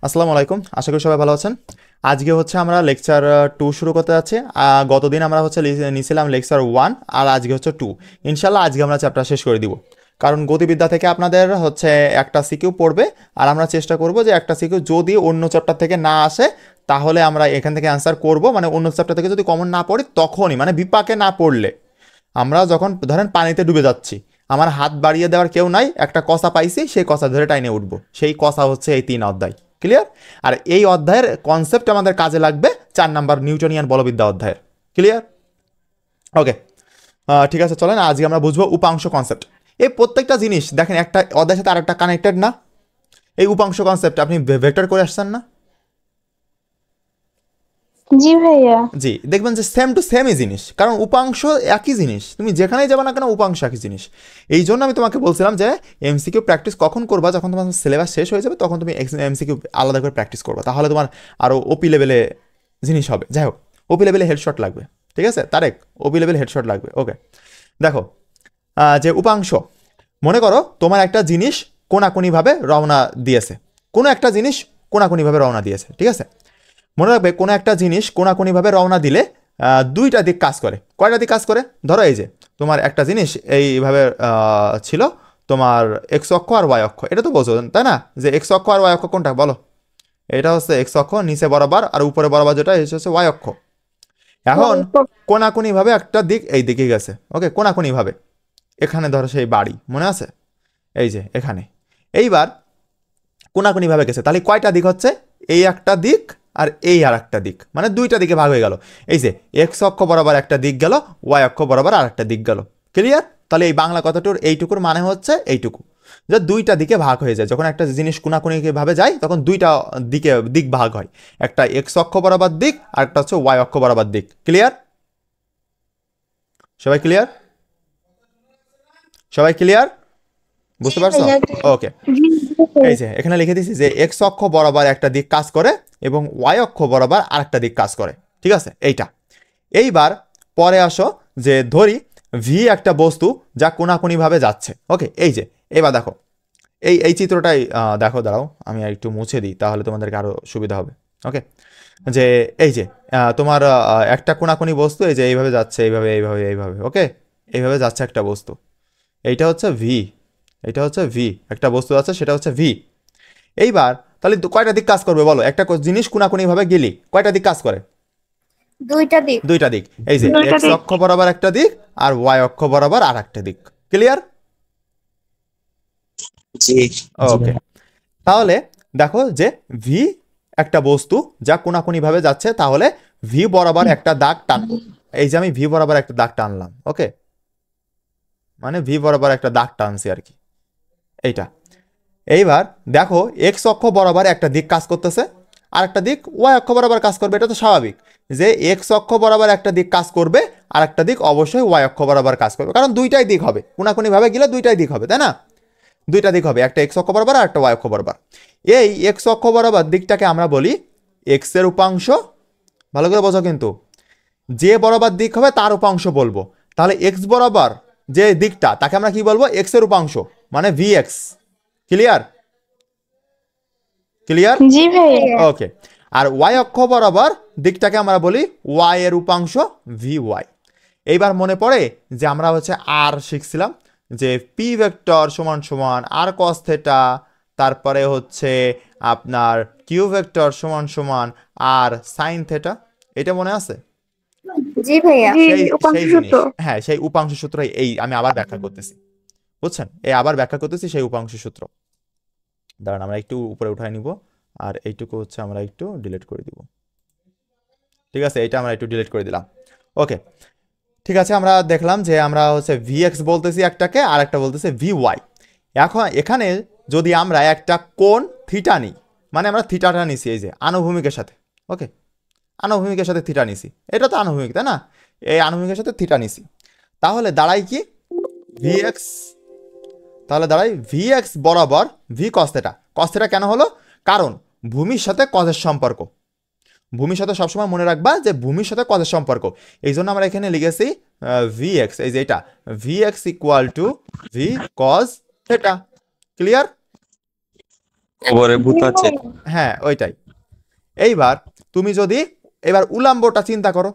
আসসালামু আলাইকুম, আশা করি সবাই ভালো আছেন। আজকে হচ্ছে আমরা লেকচার 2 শুরু করতে যাচ্ছি। গতদিন আমরা হচ্ছে নিয়েছিলাম লেকচার 1, আর আজকে হচ্ছে 2। ইনশাল্লাহ আজকে আমরা চ্যাপ্টার শেষ করে দিব, কারণ গতিবিদ্যা থেকে আপনাদের হচ্ছে একটা সিকিউ পড়বে। আর আমরা চেষ্টা করব যে একটা সিকিউ যদি অন্য চ্যাপ্টার থেকে না আসে তাহলে আমরা এখান থেকে অ্যান্সার করব, মানে অন্য চ্যাপ্টার থেকে যদি কমন না পড়ি তখনই, মানে বিপাকে না পড়লে। আমরা যখন ধরেন পানিতে ডুবে যাচ্ছি, আমার হাত বাড়িয়ে দেওয়ার কেউ নাই, একটা কষা পাইছি, সেই কষা ধরে টাইনে উঠবো, সেই কষা হচ্ছে এই 3 অধ্যায়। ক্লিয়ার? আর এই অধ্যায়ের কনসেপ্ট আমাদের কাজে লাগবে 4 নাম্বার নিউটনিয়ান বলবিদ্যা অধ্যায়ের। ক্লিয়ার? ওকে, ঠিক আছে, চলেন আজকে আমরা বুঝবো উপাংশ কনসেপ্ট। এই প্রত্যেকটা জিনিস দেখেন একটা অধ্যায়ের সাথে আরেকটা কানেক্টেড না? এই উপাংশ কনসেপ্ট আপনি ভেক্টর করে আসছেন না? জি ভাইয়া। জি, দেখবেন যে সেম টু সেমই জিনিস, কারণ উপাংশ একই জিনিস, তুমি যেখানেই যাবে না কেন উপাংশ একই জিনিস। এই জন্য আমি তোমাকে বলছিলাম যে এমসিকিউ প্র্যাকটিস কখন করবা, যখন তোমার সিলেবাস শেষ হয়ে যাবে তখন তুমি এমসিকিউ আলাদা করে প্র্যাকটিস করবা, তাহলে তোমার আরও ওপি লেভেলে জিনিস হবে। যাই হোক, ওপি লেভেলে হেডশট লাগবে, ঠিক আছে তারেক? ওপি লেভেল হেডশট লাগবে। ওকে, দেখো, যে উপাংশ, মনে করো তোমার একটা জিনিস কোনাকুনিভাবে রওনা দিয়েছে, কোনো একটা জিনিস কোনাকুনিভাবে রওনা দিয়েছে, ঠিক আছে? মনে রাখবে কোনো একটা জিনিস কোনাকুনিভাবে রওনা দিলে দুইটা দিক কাজ করে। কয়টা দিক কাজ করে? ধরো এই যে তোমার একটা জিনিস এইভাবে ছিল, তোমার এক্স অক্ষ আর ওয়াই অক্ষ, এটা তো বোঝো তাই না, যে এক্স অক্ষ আর ওয়াই অক্ষ কোনটা বলো? এটা হচ্ছে এক্স অক্ষ, নিচে বরাবর, আর উপরে বরাবর যেটা হচ্ছে ওয়াই অক্ষ। এখন কোনাকুনিভাবে একটা দিক এই দিকে গেছে, ওকে, কোনাকুনিভাবে। এখানে ধরো সেই বাড়ি মনে আছে, এই যে এখানে। এইবার কোনাকুনিভাবে গেছে, তাহলে কয়টা দিক হচ্ছে? এই একটা দিক আর এই আর একটা দিক, মানে দুইটা দিকে ভাগ হয়ে গেল। এই যে এক্স অক্ষ বরাবর একটা দিক গেল, ওয়াই অক্ষ বরাবর আর একটা দিক গেল। ক্লিয়ার? তাহলে এই বাংলা কথাটার এইটুকুর মানে হচ্ছে এইটুকু, যে দুইটা দিকে ভাগ হয়ে যায়। যখন একটা জিনিস কোনাকুনি ভাবে যায় তখন দুইটা দিক ভাগ হয়, একটা এক্স অক্ষ বরাবর দিক আর একটা হচ্ছে ওয়াই অক্ষ বরাবর দিক। ক্লিয়ার? সবাই ক্লিয়ার? সবাই ক্লিয়ার? জি বুঝতে পারছো? ভাইয়া। ওকে, জি এই যে এখানে লিখে দিছি যে এক্স অক্ষ বরাবর একটা দিক কাজ করে এবং ওয়াই অক্ষ বরাবর আরেকটা দিক কাজ করে, ঠিক আছে? এইটা। এইবার পরে আসো, যে ধরি ভি একটা বস্তু যা কোনাকুনিভাবে যাচ্ছে, ওকে। এই যে এবার দেখো, এই চিত্রটাই দেখো, দাঁড়াও আমি আর একটু মুছে দিই তাহলে তোমাদেরকে আরো সুবিধা হবে। ওকে, যে এই যে তোমার একটা কোনাকুনি বস্তু এই যে এইভাবে যাচ্ছে, এইভাবে এইভাবে এইভাবে, ওকে, এইভাবে যাচ্ছে একটা বস্তু। এইটা হচ্ছে ভি, এটা হচ্ছে ভি, একটা বস্তু আছে সেটা হচ্ছে ভি। এইবার তাহলে কয়টা দিক কাজ করবে বলো? একটা জিনিস কোনাকুনি ভাবে গেলি কয়টা দিক কাজ করে? দুইটা দিক। দুইটা দিক। এই যে দুইটা এক্স দিক। অক্ষ বরাবর একটা দিক আর ওয়াই অক্ষ বরাবর আর একটা দিক। ক্লিয়ার? জি জি ওকে, ভাই। তাহলে দেখো যে ভি একটা বস্তু যা কোনাকুনি ভাবে যাচ্ছে, তাহলে ভি বরাবর একটা দাগ টানবো। এই যে আমি ভি বরাবর একটা দাগ টানলাম, ওকে, মানে ভি বরাবর একটা দাগ টানছি আর কি, এইটা। এইবার দেখো এক্স অক্ষ বরাবর একটা দিক কাজ করতেছে, আর একটা দিক ওয়াই অক্ষ বরাবর কাজ করবে। এটা তো স্বাভাবিক যে এক্স অক্ষ বরাবর একটা দিক কাজ করবে আর একটা দিক অবশ্যই ওয়াই অক্ষ বরাবর কাজ করবে, কারণ দুইটাই দিক হবে, কোনাকুনি ভাবে গেলে দুইটাই দিক হবে, তাই না? দুইটা দিক হবে, একটা এক্স অক্ষ বরাবর আর একটা ওয়াই অক্ষ বরাবর। এই এক্স অক্ষ বরাবর দিকটাকে আমরা বলি এক্স এর উপাংশ। ভালো করে বোঝো কিন্তু, যে বরাবর দিক হবে তার উপাংশ বলবো। তাহলে এক্স বরাবর যে দিকটা তাকে আমরা কি বলবো? এক্স এর উপাংশ, মানে ভি এক্স। ক্লিয়ার? ক্লিয়ার? জি ভাইয়া। ওকে, আর ওয়াই অক্ষ বরাবর দিকটাকে আমরা বলি ওয়াই এর উপাংশ, ভি ওয়াই। এইবার মনে পড়ে যে আমরা হচ্ছে আর শিখছিলাম যে পি ভেক্টর সমান সমান আর কস থেটা, তারপরে হচ্ছে আপনার কিউ ভেক্টর সমান সমান আর সাইন থেটা। এটা মনে আছে? জি ভাইয়া। সেই সেই জিনিস, হ্যাঁ, সেই উপাংশ সূত্র। এই আমি আবার ব্যাখ্যা করতেছি, বুঝছেন? এই আবার ব্যাখ্যা করতেছি সেই উপাংশ সূত্র। দাঁড়ান আমরা একটু উপরে উঠাই নিব, আর এইটুকু হচ্ছে আমরা একটু ডিলিট করে দিব। ঠিক আছে, এটা আমরা একটু ডিলিট করে দিলাম। ওকে, ঠিক আছে, আমরা দেখলাম যে আমরা হচ্ছে ভি এক্স বলতেছি একটাকে, আর একটা বলতেছে ভি ওয়াই। এখন এখানে যদি আমরা একটা কোণ থিটা নিই, মানে আমরা থিটাটা নিছি এই যে আনুভূমিকের সাথে, ওকে, আনুভূমিকের সাথে থিটা নিছি, এটা তো আনুভূমিক তাই না? এই আনুভূমিকের সাথে থিটা নিছি, তাহলে দাঁড়াই কি ভি এক্স, তাহলে দাঁড়াই ভি এক্স বরাবর V cos theta. Cos theta কেন হলো? কারণ ভূমির সাথে কজের সম্পর্ক, ভূমির সাথে সবসময় মনে রাখবা যে ভূমির সাথে কজের সম্পর্ক। এই জন্য আমরা এখানে লিখেছি ভি এক্স, এই যে এটা V x equal to V cause theta. Clear? ওপরে ভূত আছে। হ্যাঁ ওইটাই। এইবার তুমি যদি এবার উলাম্বটা চিন্তা করো,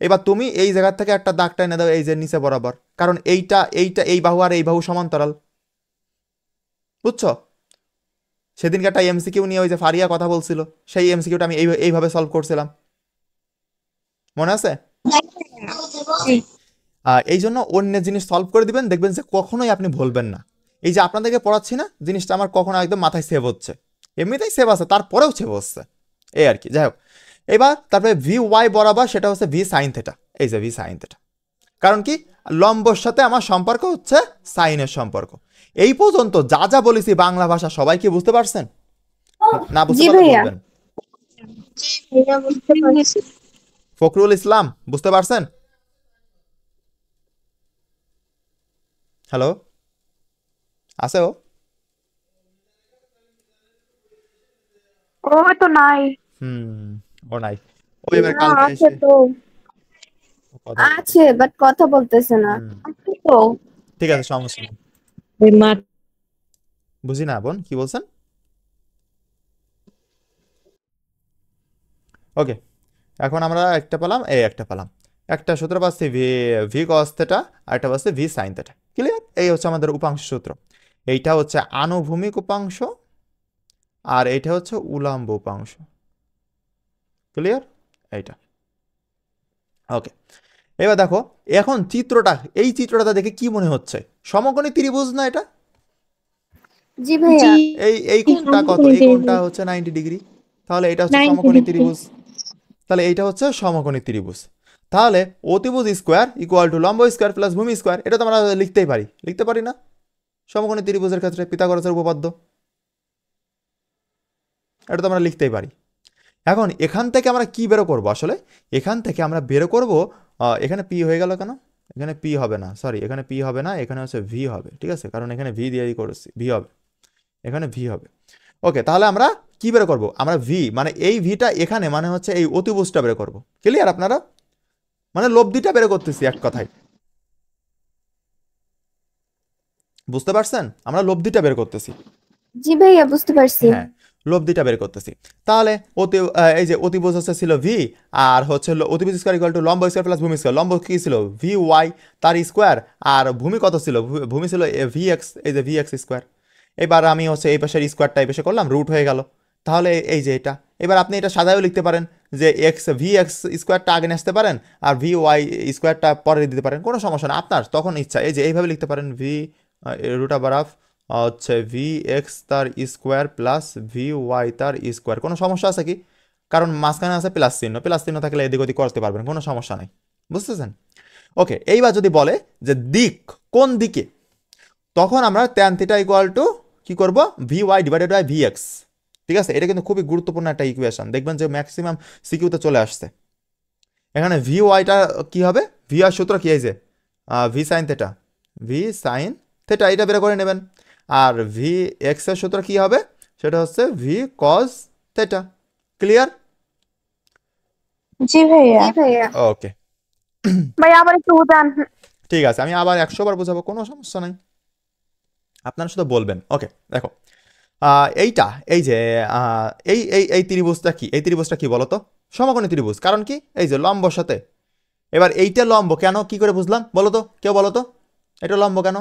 এবার তুমি এই জায়গা থেকে একটা দাগ টেনে দাও এই যে নিচে বরাবর, কারণ এইটা এইটা এই বাহু আর এই বাহু সমান্তরাল, বুঝছো? সেদিনকে একটা এমসিকিউ নিয়ে ওই যে ফারিয়া কথা বলছিল, সেই এমসিকিউটা আমি এইভাবে সলভ করছিলাম, মনে আছে? এই জন্য অন্য জিনিস সলভ করে দিবেন, দেখবেন যে কখনোই আপনি ভুলবেন না। এই যে আপনাদেরকে পড়াচ্ছি না, জিনিসটা আমার কখনো একদম মাথায় সেভ হচ্ছে, এমনিতেই সেভ আছে তারপরেও সেভ হচ্ছে, এই আর কি। যাই হোক, এবার তারপরে ভি ওয়াই বরাবর সেটা হচ্ছে ভি সাইন থেটা, এই যে ভি সাইন থেটা, কারণ কি লম্বর সাথে আমার সম্পর্ক হচ্ছে সাইনের সম্পর্ক। এই পর্যন্ত যা যা বলেছি বাংলা ভাষা সবাই কি বুঝতে পারছেন? না বুঝতে জি পারলে ভাইয়া। বলবেন। ফখরুল ইসলাম বুঝতে পারছেন? হ্যালো, আছে ও? ও তো নাই। হুম, ও নাই, ও এবার কালকে আছে এসে তো, কথা বলবে। আছে বাট কথা বলতেছে না। হুম, আছে তো। ঠিক আছে, সমস্যা নেই। বুঝি না বোন কি বলছেন। ওকে, এখন আমরা একটা পেলাম, একটা পেলাম, একটা সূত্র পাচ্ছি ভি ভি কস থেটা, আর একটা পাচ্ছি ভি সাইন থেটা। ক্লিয়ার? এই হচ্ছে আমাদের উপাংশ সূত্র। এইটা হচ্ছে আনুভূমিক উপাংশ, আর এইটা হচ্ছে উলম্ব উপাংশ। ক্লিয়ার? এইটা ওকে। এবার দেখো, এখন চিত্রটা, এই চিত্রটা দেখে কি মনে হচ্ছে? সমকোণী ত্রিভুজ না এটা? জি ভাইয়া। এই এই কোণটা কত? এই কোণটা হচ্ছে 90 ডিগ্রি, তাহলে এটা হচ্ছে সমকোণী ত্রিভুজ। তাহলে এইটা হচ্ছে সমকোণী ত্রিভুজ। তাহলে অতিভুজ স্কোয়ার ইকুয়াল টু লম্ব স্কোয়ার প্লাস ভূমি স্কোয়ার, এটা তো আমরা লিখতেই পারি, লিখতে পারি না? সমকোণী ত্রিভুজের ক্ষেত্রে পিথাগোরাসের উপপাদ্য, এটা তো আমরা লিখতেই পারি। এখন এখান থেকে আমরা কি বেরো করব? আসলে এখান থেকে আমরা বেরো করব, এখানে পি হয়ে গেল কেন? এখানে পি হবে না, সরি, এখানে পি হবে না, এখানে হচ্ছে ভি হবে, ঠিক আছে, কারণ এখানে ভি দিয়েই করেছি, ভি হবে, এখানে ভি হবে। ওকে, তাহলে আমরা কি বের করব? আমরা ভি মানে এই ভিটা এখানে মানে হচ্ছে এই অতিভুজটা বের করব। ক্লিয়ার আপনারা? মানে লব্ধিটা বের করতেছি এক কথায়, বুঝতে পারছেন? আমরা লব্ধিটা বের করতেছি। জি ভাইয়া বুঝতে পারছি। হ্যাঁ, লব্ধিটা বের করতেছি। তাহলে এই যে অতিভুজ হচ্ছে ছিল ভি, আর হচ্ছে অতিভুজ স্কোয়ার ইকুয়াল টু লম্ব স্কোয়ার প্লাস ভূমি স্কোয়ার। লম্ব কি ছিল? ভি ওয়াই তার স্কোয়ার, আর ভূমি কত ছিল? ভূমি ছিল ভি এক্স, এই যে ভি এক্স স্কোয়ার। এবার আমি হচ্ছে এই পাশের স্কোয়ারটা এই পাশে করলাম, রুট হয়ে গেল। তাহলে এই যে এটা, এবার আপনি এটা সাদায়ও লিখতে পারেন যে এক্স ভি এক্স স্কোয়ারটা আগে আসতে পারেন, আর ভি ওয়াই স্কোয়ারটা পরে দিতে পারেন, কোনো সমস্যা না, আপনার তখন ইচ্ছা। এই যে এইভাবে লিখতে পারেন, ভি রুট আবার অফ হচ্ছে ভি এক্স তার স্কোয়ার প্লাস ভি ওয়াই তার স্কোয়ার। কোনো সমস্যা আছে কি? কারণ মাঝখানে আছে প্লাস চিহ্ন, প্লাস চিহ্ন থাকলে এদিক ওদিক করতে পারবেন, কোনো সমস্যা নাই, বুঝতেছেন? ওকে, এইবার যদি বলে যে দিক কোন দিকে, তখন আমরা ট্যান থিটা ইকুয়াল টু কি করব? V Y divided by V x. ঠিক আছে, এটা কিন্তু খুবই গুরুত্বপূর্ণ একটা ইকুয়েশন, দেখবেন যে ম্যাক্সিমাম সিকিউতে চলে আসছে। এখানে ভি ওয়াইটা কি হবে? ভি আর সূত্র কি, এই যে V sine theta, V sine theta, এটা বের করে নেবেন। আর ভি এক্স এর সূত্র কি হবে? সেটা হচ্ছে ভি কজ থেটা। ক্লিয়ার? জি ভাইয়া। জি ভাইয়া। ওকে, ভাইয়া আবার একটু উদান। ঠিক আছে, আমি আবার 100 বার বোঝাবো, কোনো সমস্যা নাই, আপনারা শুধু বলবেন। ওকে, দেখো, এইটা এই যে এই এই এই ত্রিভুজটা কি? এই ত্রিভুজটা কি বলতো? সমকোণী ত্রিভুজ, কারণ কি এই যে লম্বর সাথে। এবার এইটা লম্ব কেন, কি করে বুঝলাম বলো তো, কেউ বলো তো, এটা লম্ব কেন?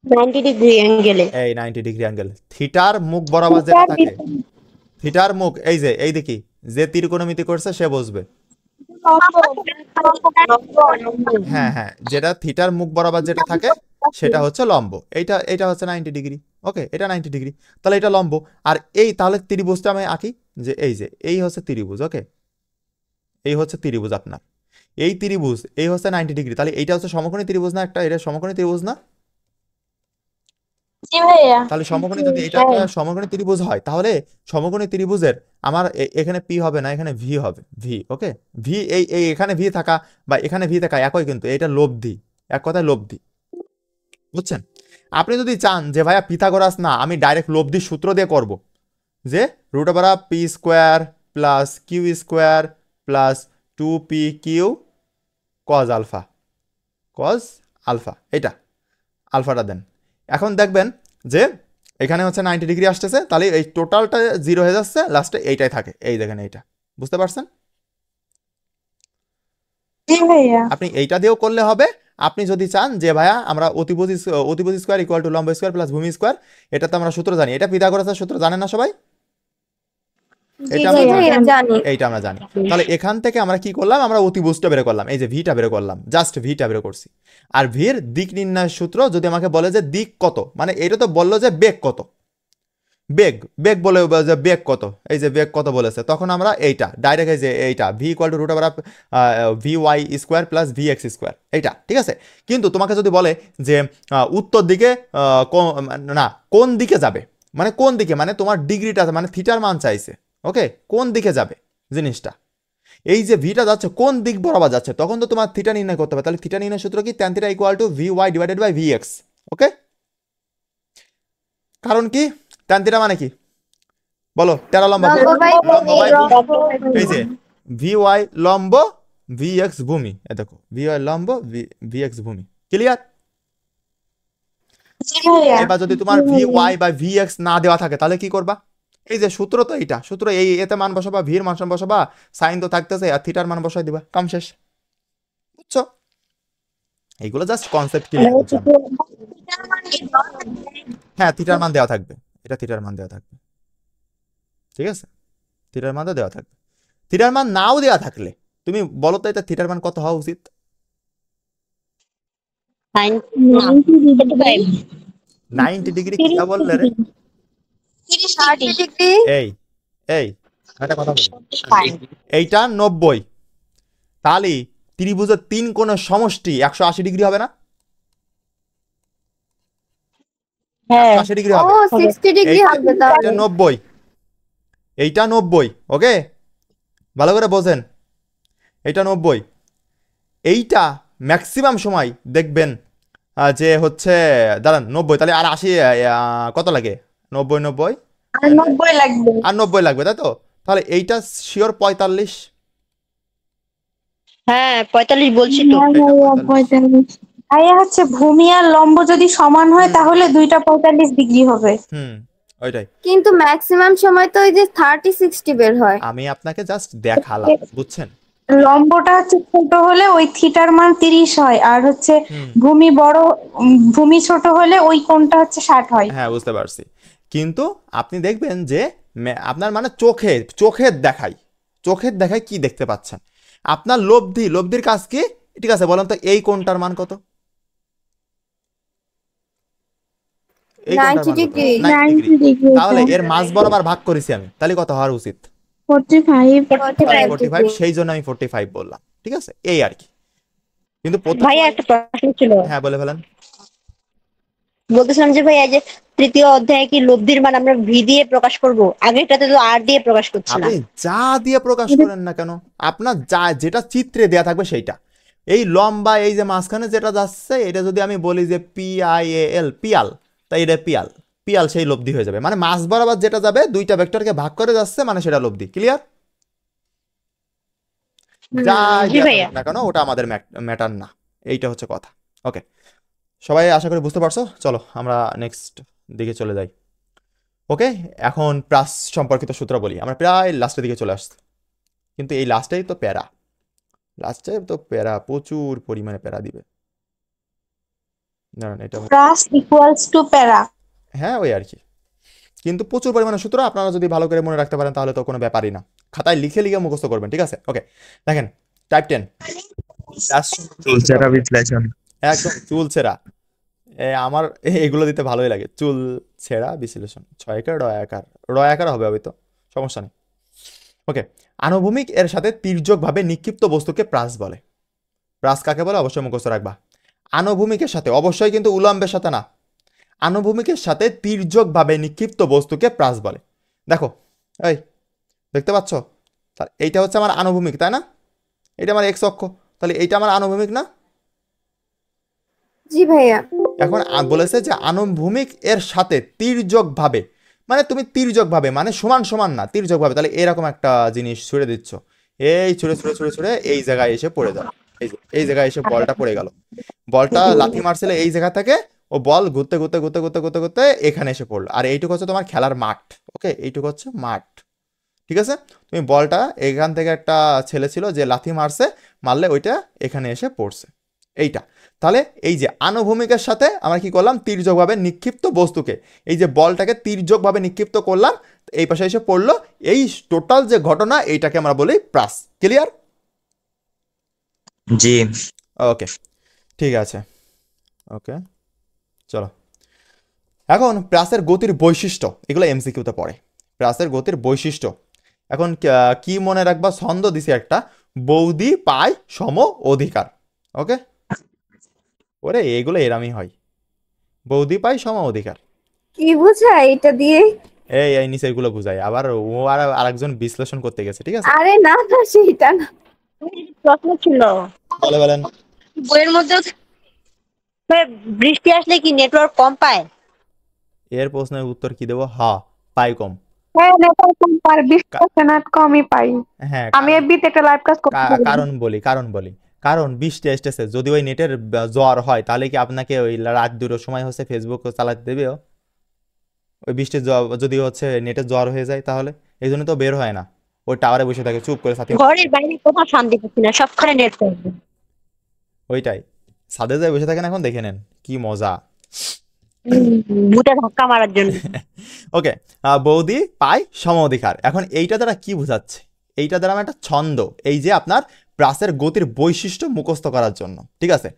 90 ডিগ্রি অ্যাঙ্গেলে। এই 90 ডিগ্রি অ্যাঙ্গেল, থিটার মুখ বরাবর যেটা থাকে, থিটার মুখ, এই যে এই দেখি, যে ত্রিকোণমিতি করছে সে বুঝবে। হ্যাঁ হ্যাঁ, যেটা থিটার মুখ বরাবর যেটা থাকে সেটা হচ্ছে লম্ব, এইটা এটা হচ্ছে 90 ডিগ্রি। ওকে, এটা 90 ডিগ্রি, তাহলে এটা লম্ব। আর এই তাহলে ত্রিভুজটা আমি আঁকি, যে এই যে এই হচ্ছে ত্রিভুজ। ওকে, এই হচ্ছে ত্রিভুজ আপনার, এই ত্রিভুজ এই হচ্ছে 90 ডিগ্রি, তাহলে এইটা হচ্ছে সমকোণী ত্রিভুজ না? একটা এটা সমকোণী ত্রিভুজ না? জি ভাইয়া। তাহলে সমকোণী যদি এটা একটা সমকোণী ত্রিভুজ হয়, তাহলে সমকোণী ত্রিভুজের আমার এখানে পি হবে না, এখানে ভি হবে, ভি। ওকে, ভি এই এই এখানে ভি থাকা বা এখানে ভি থাকা একই, কিন্তু এটা লব্ধি, এক কথায় লব্ধি, বুঝছেন? আপনি যদি চান যে ভাইয়া পিথাগোরাস না, আমি ডাইরেক্ট লব্ধির সূত্র দিয়ে করব, যে root over of p square plus q square plus 2p q cos alpha, cos alpha, এটা আলফাটা দেন। এখন দেখবেন যে এখানে হচ্ছে 90 ডিগ্রি আসতেছে, তাহলে এই টোটালটা 0 হয়ে যাচ্ছে, লাস্টে এইটাই থাকে, এই দেখেন এইটা, বুঝতে পারছেন? জি ভাইয়া। আপনি এইটা দিয়েও করলে হবে। আপনি যদি চান যে ভাইয়া আমরা অতিভুজ স্কোয়ার ইকুয়াল টু লম্ব স্কোয়ার প্লাস ভূমি স্কোয়ার, এটা তো আমরা সূত্র জানি, এটা পিথাগোরাসের সূত্র জানেন না সবাই? জি এটা আমরা ভাইয়া জানি। এইটা আমরা জানি। তাহলে এখান থেকে আমরা কি করলাম, আমরা অতিভুজটা বের করলাম, এই যে ভিটা বের করলাম, জাস্ট ভিটা বের করছি। আর ভির দিক নির্ণয় সূত্র যদি আমাকে বলে যে দিক কত, মানে এটা তো বললো যে বেগ কত, বেগ বলে যে বেগ কত, এই যে বেগ কত বলেছে, তখন আমরা এইটা ডাইরেক্ট এই যে এইটা v equal to root over v y square plus v x square, এইটা ঠিক আছে। কিন্তু তোমাকে যদি বলে যে উত্তর দিকে না কোন দিকে যাবে, মানে কোন দিকে, মানে তোমার ডিগ্রিটা মানে থিটার মান চাইছে, ওকে, কোন দিকে যাবে জিনিসটা, এই যে ভিটা যাচ্ছে কোন দিক বরাবর যাচ্ছে, তখন তো তোমার থিটা নির্ণয় করতে হবে। তাহলে থিটা নির্ণয় সূত্র কি, tan theta equal to V Y divided by V X, okay. কারণ কি ট্যান থিটা মানে কি বলো, টেরা লম্বা এই যে ভি ওয়াই লম্ব ভি এক্স ভূমি, এ দেখো ভি ওয়াই লম্ব ভি এক্স ভূমি, ক্লিয়ার? এবার যদি তোমার ভি ওয়াই বা ভি এক্স না দেওয়া থাকে তাহলে কি করবা, এই যে সূত্র তো এইটা, সূত্র এই এতে মান বসাবা, ভির মান বসাবা, সাইন তো থাকতেছে, আর থিটার মান বসাই দিবা, কাম শেষ, বুঝছো? এইগুলো জাস্ট কনসেপ্ট ক্লিয়ার হচ্ছে। হ্যাঁ থিটার মান দেওয়া থাকবে, এটা থিটার মান দেওয়া থাকবে, ঠিক আছে, থিটার মান দেওয়া থাকবে। থিটার মান নাও দেওয়া থাকলে তুমি বলো তো এটা থিটার মান কত হওয়া উচিত? 90 ডিগ্রি কি বললে রে? 30 ডিগ্রি। এই এই একটা কথা বলি, এইটা 90, তাহলে ত্রিভুজের 3 কোণের সমষ্টি 180 ডিগ্রি হবে না? হ্যাঁ 180 ডিগ্রি ও হবে, 60 ডিগ্রি হবে তাহলে। এইটা 90, এইটা 90, ওকে, ভালো করে বোঝেন, এইটা 90, এইটা ম্যাক্সিমাম সময় দেখবেন যে হচ্ছে দাঁড়ান 90, তাহলে আর 80 কত লাগে, 90 আর 90 লাগবে। আর 90 লাগবে, তাই তো? তাহলে এইটা শিওর 45, হ্যাঁ 45 বলছি তো। ভাইয়া হচ্ছে ভূমি আর লম্ব যদি সমান হয় তাহলে দুইটা 45 ডিগ্রি হবে। ওইটাই কিন্তু ম্যাক্সিমাম সময় তো ওই যে 30 60 বের হয়। আমি আপনাকে জাস্ট দেখালাম, বুঝছেন? লম্বটা হচ্ছে ছোট হলে ওই থিটার মান 30 হয়, আর হচ্ছে হুম ভূমি ছোট হলে ওই কোণটা হচ্ছে 60 হয়। হ্যাঁ বুঝতে পারছি, কিন্তু আপনি দেখবেন যে আপনার মানে চোখের দেখাই কি দেখতে পাচ্ছেন, আপনার লব্ধির কাজ কি, ঠিক আছে বলেন তো এই কোণটার মান কত, এই কোণটার 90 মান কত? ডিগ্রি। 90 ডিগ্রি, তাহলে এর মাঝ বরাবর ভাগ করেছি আমি, তাহলে কত হওয়ার উচিত? 45, সেই জন্য আমি 45 বললাম, ঠিক আছে, এই আর কি। কিন্তু ভাইয়া একটা প্রশ্ন ছিল, হ্যাঁ বলে ফেলেন। বলতেছিলাম যে ভাইয়া যে তৃতীয় অধ্যায়ে কি লব্ধির মান আমরা ভি দিয়ে প্রকাশ করব, আগেরটাতে তো আর দিয়ে প্রকাশ করছিলাম। আপনি যা দিয়ে প্রকাশ করেন না কেন, আপনার যা যেটা চিত্রে দেয়া থাকবে সেইটা, এই লম্বা এই যে মাঝখানে যেটা যাচ্ছে এটা যদি আমি বলি যে পিয়াল, তাই এটা পিয়াল সেই লব্ধি হয়ে যাবে, মানে মাঝ বরাবর যেটা যাবে দুইটা ভেক্টরকে ভাগ করে যাচ্ছে, মানে সেটা লব্ধি, ক্লিয়ার? যা জি দেয়া ভাইয়া। থাকুক না কেন ওটা আমাদের ম্যাটার না, এইটা হচ্ছে কথা, ওকে। সবাই আশা করি বুঝতে পারছো, চলো আমরা নেক্সট দিকে চলে যাই, ওকে। এখন প্রাস সম্পর্কিত সূত্র বলি, আমরা প্রায় লাস্টের দিকে চলে আসছি, কিন্তু এই লাস্টেই তো প্যারা প্রচুর পরিমাণে প্যারা দিবে, না এটা প্লাস ইকুয়ালস টু প্যারা। হ্যাঁ ওই আর কি, কিন্তু প্রচুর পরিমাণে সূত্র, আপনারা যদি ভালো করে মনে রাখতে পারেন তাহলে তো কোনো ব্যাপারই না, খাতায় লিখে লিখে মুখস্থ করবেন, ঠিক আছে, ওকে। দেখেন টাইপ 10 চুলচেরা বিশ্লেষণ একদম চুল ছেঁড়া, আমার এগুলো দিতে ভালোই লাগে, চুল ছেঁড়া বিশ্লেষণ, 6 একার র একার হবে হয়তো, সমস্যা নেই, ওকে। আনুভূমিক এর সাথে তির্যকভাবে নিক্ষিপ্ত বস্তুকে প্রাস বলে, প্রাস কাকে বলে অবশ্যই মুখস্থ রাখবা। আনুভূমিকের সাথে, অবশ্যই কিন্তু উলম্বের সাথে না, আনুভূমিকের সাথে তির্যকভাবে নিক্ষিপ্ত বস্তুকে প্রাস বলে। দেখো এই দেখতে পাচ্ছ, তাহলে এইটা হচ্ছে আমার আনুভূমিক, তাই না? এটা আমার এক্স অক্ষ, তাহলে এইটা আমার আনুভূমিক না? জি ভাইয়া। এখন বলেছে যে আনুভূমিক এর সাথে তির্যকভাবে, মানে তুমি তির্যকভাবে মানে সমান সমান না, তির্যকভাবে, তাহলে এরকম একটা জিনিস ছুড়ে দিচ্ছ, এই ছুড়ে এই জায়গায় এসে পড়ে যাবে, এই জায়গায় এসে বলটা পড়ে গেল, বলটা লাথি মারছিলে এই জায়গা থেকে ও বল ঘুরতে ঘুরতে ঘুরতে ঘুরতে ঘুরতে ঘুরতে এখানে এসে পড়লো, আর এইটুকু হচ্ছে তোমার খেলার মাঠ। ওকে, এইটুকু হচ্ছে মাঠ, ঠিক আছে। তুমি বলটা এখান থেকে একটা ছেলে ছিল যে লাথি মারলে ওইটা এখানে এসে পড়ছে, এইটা। তাহলে এই যে আনুভূমিকের সাথে আমরা কি করলাম, তির্যকভাবে নিক্ষিপ্ত বস্তুকে, এই যে বলটাকে তির্যকভাবে নিক্ষিপ্ত করলাম, এই পাশে এসে পড়লো, এই টোটাল যে ঘটনা এইটাকে আমরা বলি প্রাস। ক্লিয়ার? জি। ওকে, ঠিক আছে। ওকে, চলো এখন প্রাসের গতির বৈশিষ্ট্য, এগুলো এমসিকিউতে পড়ে। প্রাসের গতির বৈশিষ্ট্য এখন কি মনে রাখবা, ছন্দ দিছি একটা, বৌদি পায় সম অধিকার। ওকে, ওরে এগুলো এরামই হয়, বৌদি পায় সম অধিকার। কি বুঝায় এটা দিয়ে? এই নিচের গুলো বুঝাই, আবার ও আর আরেকজন বিশ্লেষণ করতে গেছে, ঠিক আছে। আরে না না, সেটা না। প্রশ্ন ছিল বলেন। বইয়ের মধ্যেও বৃষ্টি আসলে কি নেটওয়ার্ক কম পায়? এর প্রশ্নের উত্তর কি দেবো, হা, পাই কম। হ্যাঁ, নেটওয়ার্ক কম পাই, 20% কমই পাই। হ্যাঁ, আমি এফবিতে একটা লাইভ কাজ করতে পারি। কারণ বৃষ্টি আসতেছে, যদি ওই নেটের জ্বর হয় তাহলে কি আপনাকে ওই রাত 2টার সময় হচ্ছে ফেসবুক চালাতে দেবে? ওই বৃষ্টির যদি হচ্ছে নেটের জ্বর হয়ে যায় তাহলে এই জন্য তো বের হয় না, ওই টাওয়ারে বসে থাকে চুপ করে সাথে। ঘরের বাইরে কোথাও শান্তি পাচ্ছি না, সবখানে নেট প্রবলেম। ওইটাই, ছাদে যায় বসে থাকেন, এখন দেখে নেন কি মজা। ভূতে ধাক্কা মারার জন্য। ওকে, বৌদি পায় সম অধিকার। এখন এইটা দ্বারা কি বোঝাচ্ছে, এইটা দ্বারা আমার একটা ছন্দ, এই যে আপনার প্রাসের গতির বৈশিষ্ট্য মুখস্থ করার জন্য, ঠিক আছে।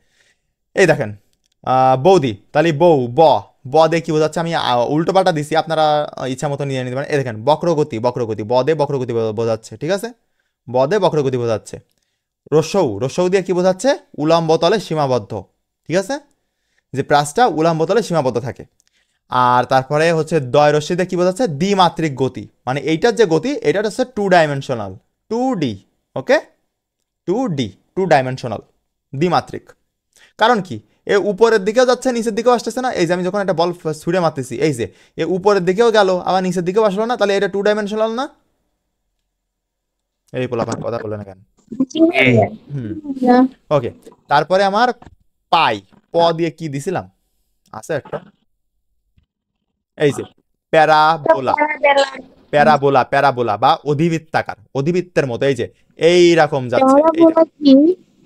এই দেখেন, বৌদি, তাহলে ব দিয়ে কি বোঝাচ্ছে, আমি উল্টো পাল্টা দিছি, আপনারা ইচ্ছা মতো নিয়ে নিতে পারেন। এই দেখেন, বক্রগতি, ব দিয়ে বক্রগতি বোঝাচ্ছে, ঠিক আছে, ব দিয়ে বক্রগতি বোঝাচ্ছে। রস্যৌ দিয়ে কি বোঝাচ্ছে, উলম্ব তলে সীমাবদ্ধ, ঠিক আছে, যে প্রাসটা উলম্ব তলে সীমাবদ্ধ থাকে। আর তারপরে হচ্ছে দয় রশ্মি দিয়ে কি বোঝাচ্ছে, দ্বিমাত্রিক গতি, মানে এইটার যে গতি এটা হচ্ছে 2 ডাইমেনশনাল, 2D। ওকে, 2 ডাইমেনশনাল, দ্বিমাত্রিক। কারণ কি, এ উপরের দিকেও যাচ্ছে নিচের দিকেও আসতেছে না, এই যে আমি যখন একটা বল ছুঁড়ে মারতেছি, এই যে এ উপরের দিকেও গেল আবার নিচের দিকেও আসলো না, তাহলে এটা 2 ডাইমেনশনাল না? এই পোলাপান কথা বলে না কেন? হুম, ওকে। তারপরে আমার পাই, দিয়ে কি দিছিলাম, আছে একটা, এই যে প্যারাবোলা বা অধিবৃত্তাকার, অধিবৃত্তের মতো, এই যে এইরকম যাচ্ছে।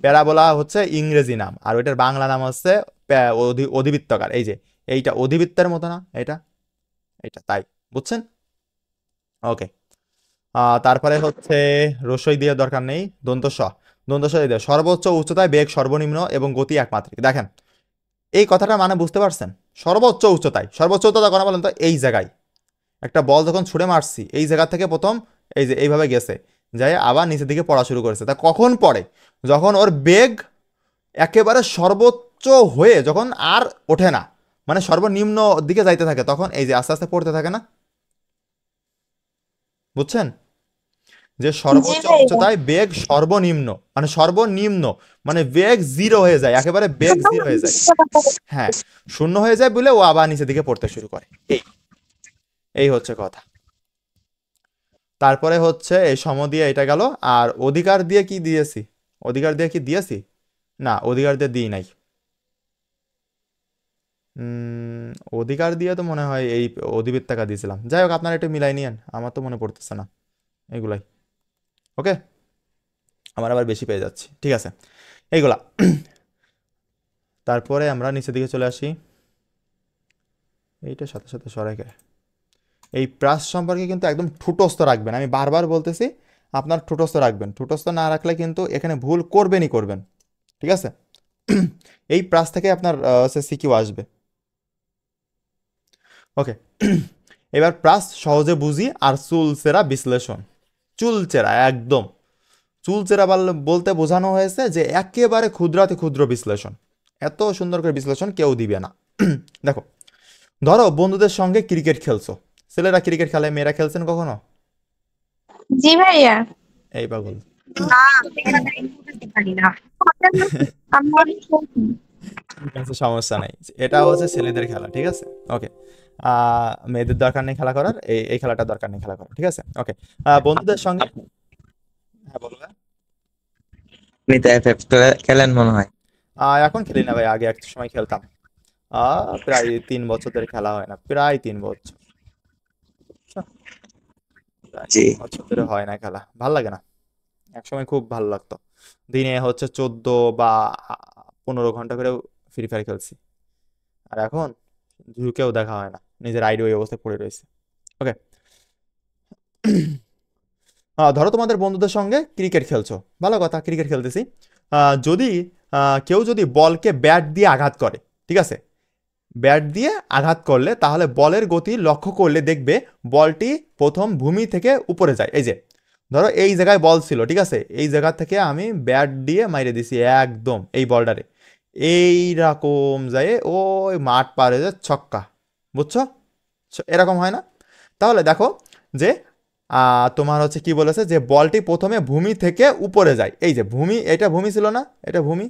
প্যারাবোলা হচ্ছে ইংরেজি নাম, আর ওইটার বাংলা নাম হচ্ছে অধিবৃত্তাকার। এই যে এইটা অধিবৃত্তের মতো না, এইটা তাই, বুঝছেন? ওকে, তারপরে হচ্ছে রসই দিয়ে দরকার নেই, দন্তস্ব দিয়ে সর্বোচ্চ উচ্চতায় বেগ সর্বনিম্ন এবং গতি একমাত্রিক। দেখেন এই কথাটা মানে বুঝতে পারছেন, সর্বোচ্চ উচ্চতা কখন বলেন তো, এই জায়গায় একটা বল যখন ছুঁড়ে মারছি, এই জায়গা থেকে প্রথম এই যে এইভাবে গেছে, যাই আবার নিচের দিকে পড়া শুরু করেছে, তা কখন পড়ে, যখন ওর বেগ একেবারে সর্বোচ্চ হয়ে যখন আর ওঠে না, মানে সর্বনিম্ন দিকে যাইতে থাকে, তখন এই যে আস্তে আস্তে পড়তে থাকে না, বুঝছেন? যে সর্বোচ্চ উচ্চতায় বেগ সর্বনিম্ন মানে বেগ 0 হয়ে যায়, একেবারে বেগ 0 হয়ে যায়, হ্যাঁ, 0 হয়ে যায় বলে ও আবার নিচের দিকে পড়তে শুরু করে। এই হচ্ছে কথা। তারপরে হচ্ছে এই সম দিয়ে এটা গেল, আর অধিকার দিয়ে কি দিয়েছি, না অধিকার দিয়ে দিই নাই, অধিকার দিয়ে তো মনে হয় এই অধিবৃত্তাকা দিয়েছিলাম। যাই হোক, আপনারা একটু মিলাই নিয়েন, আমার তো মনে পড়তেছে না এগুলাই। ওকে, আমার আবার বেশি পেয়ে যাচ্ছি, ঠিক আছে, এইগুলা। তারপরে আমরা নিচের দিকে চলে আসি, এইটার সাথে সাথে সরাইকে এই প্রাস সম্পর্কে কিন্তু একদম ঠুটস্থ রাখবেন, আমি বারবার বলতেছি, আপনার ঠুটস্থ রাখবেন, ঠুটস্থ না রাখলে কিন্তু এখানে ভুল করবেন, ঠিক আছে। এই প্রাস থেকে আপনার সিকিউ আসবে। ওকে, এবার প্রাস সহজে বুঝি আর চুলচেরা বিশ্লেষণ। একদম চুলচেরা বলতে বোঝানো হয়েছে যে একেবারে ক্ষুদ্রাতি ক্ষুদ্র বিশ্লেষণ, এত সুন্দর করে বিশ্লেষণ কেউ দিবে না। দেখো, ধরো বন্ধুদের সঙ্গে ক্রিকেট খেলছো, ছেলেরা ক্রিকেট খেলে, মেয়েরা খেলছেন কখনো? জি ভাইয়া। এই পাগল, সমস্যা নাই, এটা হচ্ছে ছেলেদের খেলা, ঠিক আছে। ওকে, মেয়েদের দরকার নেই খেলা করার, এই খেলাটা দরকার নেই খেলা করার, ঠিক আছে। ওকে, বন্ধুদের সঙ্গে, হ্যাঁ বলো। আপনি তো এফএফ খেলেন মনে হয়। এখন খেলি না ভাই, আগে এক সময় খেলতাম। প্রায় 3 বছর ধরে খেলা হয় না, প্রায় 3 বছর, বুঝছো? প্রায় জি 3 বছর ধরে হয় না খেলা, ভাল লাগে না। একসময় খুব ভালো লাগতো, দিনে হচ্ছে 14 বা 15 ঘন্টা করে ফ্রি ফায়ার খেলছি। আর এখন ঢুকেও দেখা হয় না, নিজের আইডি ওই অবস্থায় পড়ে রয়েছে। ওকে, ধরো তোমাদের বন্ধুদের সঙ্গে ক্রিকেট খেলছো, ভালো কথা, ক্রিকেট খেলতেছি। যদি কেউ যদি বলকে ব্যাট দিয়ে আঘাত করে, ঠিক আছে, ব্যাট দিয়ে আঘাত করলে তাহলে বলের গতি লক্ষ্য করলে দেখবে বলটি প্রথম ভূমি থেকে উপরে যায়। এই যে ধরো এই জায়গায় বল ছিল, ঠিক আছে, এই জায়গা থেকে আমি ব্যাট দিয়ে মাইরে দিছি একদম এই বলটারে, এইরকম যায় ওই মাঠ পার হয়ে যায় ছক্কা, বুঝছো? এরকম হয় না? তাহলে দেখো যে তোমার হচ্ছে কি বলেছে যে বলটি প্রথমে ভূমি থেকে উপরে যায়, এই যে ভূমি, এটা ভূমি ছিল না, এটা ভূমি,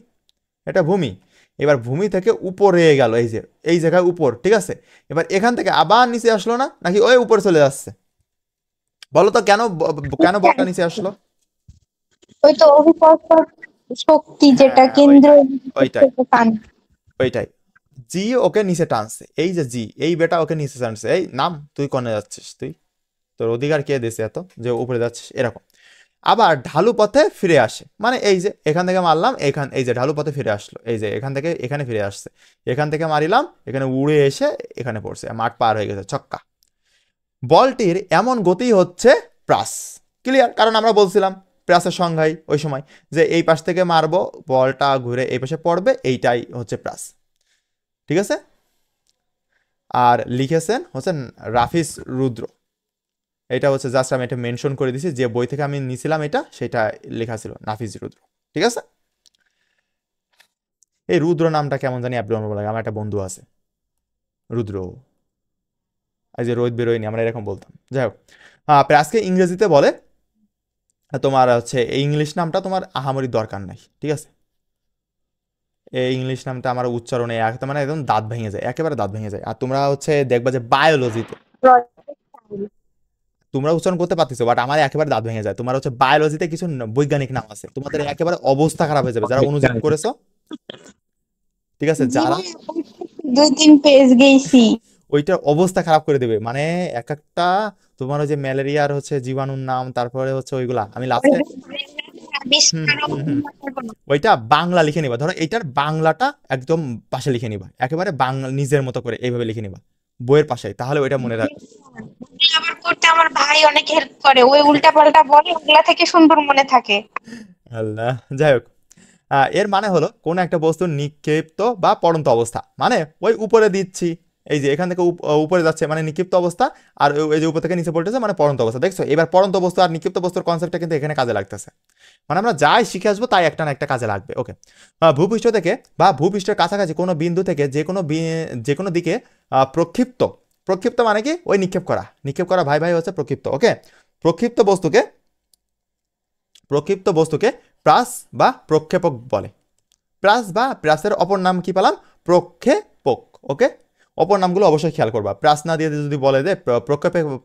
এটা ভূমি, এবার ভূমি থেকে উপরে গেল, এই যে এই জায়গায় উপর, ঠিক আছে, এবার এখান থেকে আবার নিচে আসলো না, নাকি ওই উপরে চলে যাচ্ছে? বলো তো কেন, কেন বলটা নিচে আসলো? ওই তো অভিকর্ষণ শক্তি যেটা হ্যাঁ, কেন্দ্র ওইটাই থেকে টান। ওইটাই, জি ওকে নিচে টানছে, এই যে জি, এই বেটা ওকে নিচে টানছে, এই নাম, তুই কোনে যাচ্ছিস, তুই তোর অধিকার কে দিছে এত যে উপরে যাচ্ছিস, এরকম। আবার ঢালু পথে ফিরে আসে, মানে এই যে এখান থেকে মারলাম, এখান, এই যে ঢালু পথে ফিরে আসলো, এই যে এখান থেকে এখানে ফিরে আসছে, এখান থেকে মারিলাম, এখানে উড়ে এসে এখানে পড়ছে, মাঠ পার হয়ে গেছে, ছক্কা। বলটির এমন গতি হচ্ছে প্রাস। ক্লিয়ার? কারণ আমরা বলছিলাম প্রাসের সংজ্ঞাই ওই সময় যে এই পাশ থেকে মারবো, বলটা ঘুরে এই পাশে পড়বে, এইটাই হচ্ছে প্রাস, ঠিক আছে? আর লিখেছেন হচ্ছেন রাফিজ রুদ্র, এটা হচ্ছে জাস্ট আমি এটা মেনশন করে দিছি, যে বই থেকে আমি নিয়েছিলাম এটা, সেটা লেখা ছিল নাফিজ রুদ্র, ঠিক আছে? এই রুদ্র নামটা কেমন জানি অ্যাবনর্মাল লাগে, আমার একটা বন্ধু আছে রুদ্র, এই যে রোদ বেরোয়নি, আমরা এরকম বলতাম। যাই হোক, প্রাসকে ইংরেজিতে বলে, তোমার হচ্ছে এই ইংলিশ নামটা তোমার আহামরি দরকার নাই, ঠিক আছে? এই ইংলিশ নামটা আমার উচ্চারণে মানে একদম দাঁত ভেঙে যায়, একেবারে দাঁত ভেঙে যায়। আর তোমরা হচ্ছে দেখবা যে বায়োলজিতে তোমরা উচ্চারণ করতে পারতেছো, বাট আমার একেবারে দাঁত ভেঙে যায়। তোমার হচ্ছে বায়োলজিতে কিছু বৈজ্ঞানিক নাম আছে, তোমাদের একেবারে অবস্থা খারাপ হয়ে যাবে যারা অনুযায়ী করেছো, ঠিক আছে, যারা 2-3 পেজ গেছি। ওইটার অবস্থা খারাপ করে দেবে, মানে এক একটা তোমার ওই যে ম্যালেরিয়ার হচ্ছে জীবাণুর নাম, তারপরে হচ্ছে ওইগুলা আমি লাস্টে ওইটা বাংলা লিখে নিবা, ধরো এইটার বাংলাটা একদম পাশে লিখে নিবা, একেবারে বাংলা নিজের মতো করে এইভাবে লিখে নিবা বইয়ের পাশে, তাহলে ওইটা মনে রাখ। আবার করতে আমার ভাই অনেক হেল্প করে, ওই উল্টা পাল্টা বলে, ওগুলা থেকে সুন্দর মনে থাকে। আল্লাহ, যাই হোক, এর মানে হলো কোন একটা বস্তুর নিক্ষিপ্ত বা পড়ন্ত অবস্থা, মানে ওই উপরে দিচ্ছি, এই যে এখান থেকে উপরে যাচ্ছে মানে নিক্ষিপ্ত অবস্থা, আর এই যে উপর থেকে নিচে পড়তেছে মানে পড়ন্ত অবস্থা। দেখছো, এবার পড়ন্ত বস্তু আর নিক্ষিপ্ত বস্তুর কনসেপ্টটা কিন্তু এখানে কাজে লাগতেছে, মানে আমরা যাই শিখে আসবো তাই একটা না একটা কাজে লাগবে। ওকে, ভূপৃষ্ঠ থেকে বা ভূপৃষ্ঠের কাছাকাছি কোনো বিন্দু থেকে যে কোনো দিকে প্রক্ষিপ্ত, প্রক্ষিপ্ত মানে কি ওই নিক্ষেপ করা, নিক্ষেপ করা ভাই ভাই হচ্ছে প্রক্ষিপ্ত। ওকে, প্রক্ষিপ্ত বস্তুকে, প্রক্ষিপ্ত বস্তুকে প্রাস বা প্রক্ষেপক বলে। প্রাস বা প্রাসের অপর নাম কি পেলাম? প্রক্ষেপক। ওকে, অপর নামগুলো অবশ্যই খেয়াল করবা, প্রাস না দিয়ে যদি বলে দে